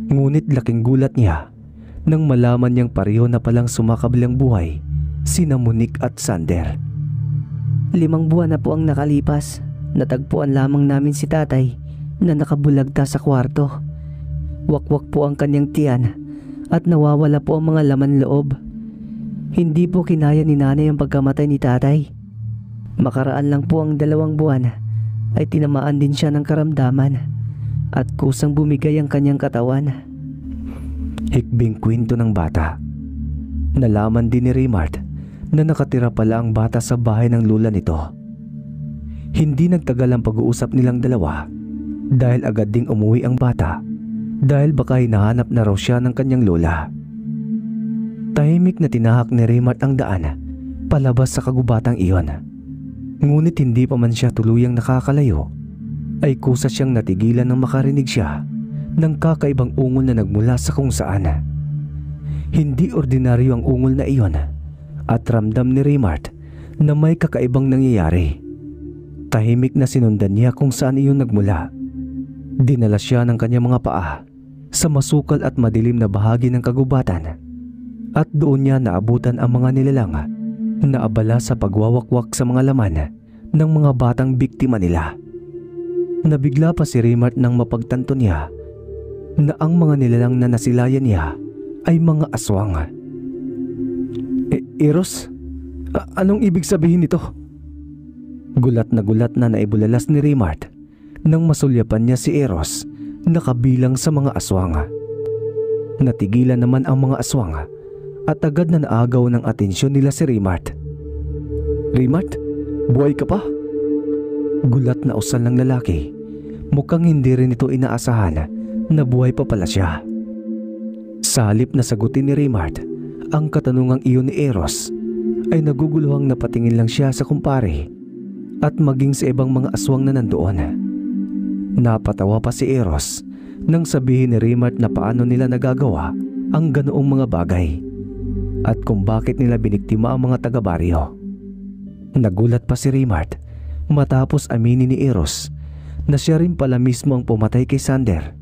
Ngunit laking gulat niya nang malaman niyang pareho na palang sumakabilang buhay sina Monique at Sander. 5 buwan na po ang nakalipas. Natagpuan lamang namin si tatay na nakabulagta sa kwarto. Wakwak po ang kanyang tiyan at nawawala po ang mga laman loob. Hindi po kinaya ni nanay ang pagkamatay ni tatay. Makaraan lang po ang 2 buwan ay tinamaan din siya ng karamdaman at kusang bumigay ang kanyang katawan. Hikbing kwento ng bata. Nalaman din ni Raymart na nakatira pala ang bata sa bahay ng lula nito. Hindi nagtagal ang pag-uusap nilang dalawa dahil agad ding umuwi ang bata dahil baka hinahanap na raw siya ng kanyang lola. Tahimik na tinahak ni Raymart ang daan palabas sa kagubatang iyon. Ngunit hindi pa man siya tuluyang nakakalayo ay kusa siyang natigilan nang makarinig siya ng kakaibang ungol na nagmula sa kung saan. Hindi ordinaryo ang ungol na iyon at ramdam ni Raymart na may kakaibang nangyayari. Tahimik na sinundan niya kung saan iyon nagmula. Dinala siya ng kanyang mga paa sa masukal at madilim na bahagi ng kagubatan at doon niya naabutan ang mga nilalang na abala sa pagwawakwak sa mga laman ng mga batang biktima nila. Nabigla pa si Raymart nang mapagtanto niya na ang mga nilalang na nasilayan niya ay mga aswang. Eros? Anong ibig sabihin nito? Gulat na naibulalas ni Raymart nang masulyapan niya si Eros na kabilang sa mga aswang. Natigilan naman ang mga aswang at agad na naagaw ng atensyon nila si Raymart. Raymart, buhay ka pa? Gulat na usal ng lalaki. Mukhang hindi rin ito inaasahan na buhay pa pala siya. Sa halip na sagutin ni Raymart ang katanungang iyon ni Eros, ay naguguluhang napatingin lang siya sa kumpare at maging sa ibang mga aswang na nandoon. Napatawa pa si Eros nang sabihin ni Raymart na paano nila nagagawa ang ganoong mga bagay at kung bakit nila biniktima ang mga taga-baryo. Nagulat pa si Raymart matapos aminin ni Eros na siya rin pala mismo ang pumatay kay Sander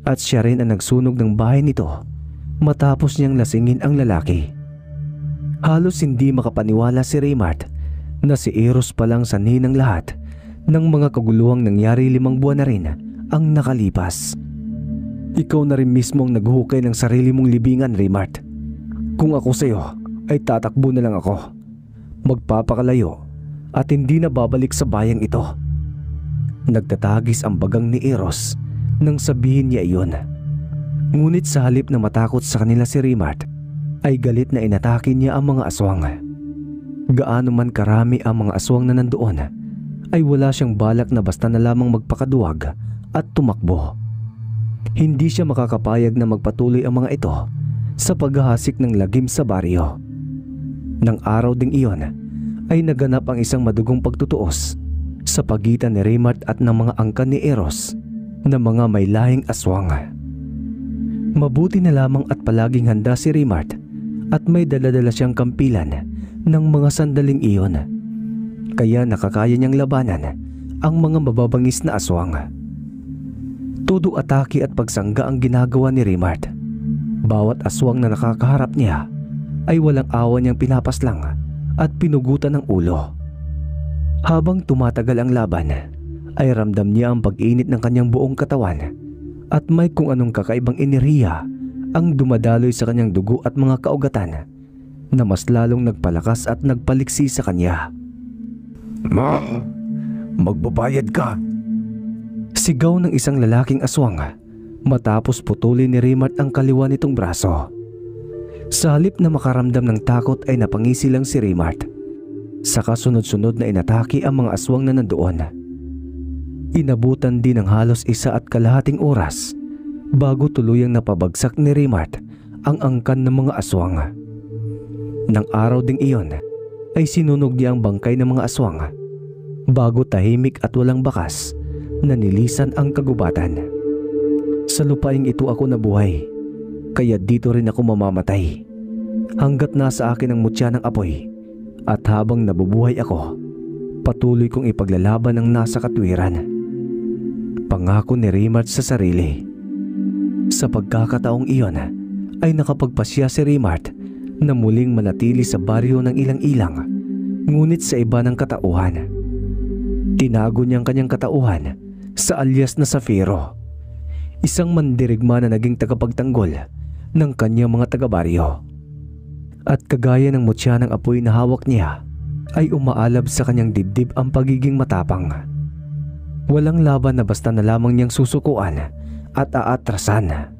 at siya rin ang nagsunog ng bahay nito matapos niyang lasingin ang lalaki. Halos hindi makapaniwala si Raymart na si Eros palang sanhi ng lahat ng mga kaguluhang nangyari 5 buwan na rin ang nakalipas. Ikaw na rin mismo ang naghuhukay ng sarili mong libingan, Raymart. Kung ako sa'yo ay tatakbo na lang ako. Magpapakalayo at hindi na babalik sa bayang ito. Nagtatagis ang bagang ni Eros nang sabihin niya iyon. Ngunit sa halip na matakot sa kanila si Raymart, ay galit na inatake niya ang mga aswang. Gaano man karami ang mga aswang na nandoon, ay wala siyang balak na basta na lamang magpakaduwag at tumakbo. Hindi siya makakapayag na magpatuloy ang mga ito sa paghahasik ng lagim sa baryo. Nang araw ding iyon, ay naganap ang isang madugong pagtutuos sa pagitan ni Raymart at ng mga angkan ni Eros na mga may lahing aswang. Mabuti na lamang at palaging handa si Raymart at may daladala siyang kampilan ng mga sandaling iyon. Kaya nakakaya niyang labanan ang mga mababangis na aswang. Todo atake at pagsangga ang ginagawa ni Raymart. Bawat aswang na nakakaharap niya ay walang awa niyang pinapaslang at pinugutan ng ulo. Habang tumatagal ang laban, ay ramdam niya ang pag-init ng kanyang buong katawan at may kung anong kakaibang enerhiya ang dumadaloy sa kanyang dugo at mga kaugatan na mas lalong nagpalakas at nagpaliksi sa kanya. Magbabayad ka! Sigaw ng isang lalaking aswang matapos putulin ni Raymart ang kaliwa nitong braso. Sa halip na makaramdam ng takot ay napangisi lang si Raymart. Saka sunod-sunod na inatake ang mga aswang na nandoon. Inabutan din ng halos 1.5 oras bago tuluyang napabagsak ni Raymart ang angkan ng mga aswang. Nang araw ding iyon ay sinunog niya ang bangkay ng mga aswang bago tahimik at walang bakas na nilisan ang kagubatan. Sa lupaing ito ako nabuhay, kaya dito rin ako mamamatay. Hanggat nasa akin ang mutya ng apoy at habang nabubuhay ako, patuloy kong ipaglalaban ang nasa katwiran. Pangako ni Raymart sa sarili. Sa pagkakataong iyon ay nakapagpasya si Raymart na muling manatili sa baryo ng ilang-ilang, ngunit sa iba ng katauhan. Tinago niyang kanyang katauhan sa alias na Zafiro, isang mandirigma na naging tagapagtanggol ng kanyang mga taga-baryo. At kagaya ng mutya ng apoy na hawak niya, ay umaalab sa kanyang dibdib ang pagiging matapang. Walang laban na basta na lamang niyang susukuan at aatrasan.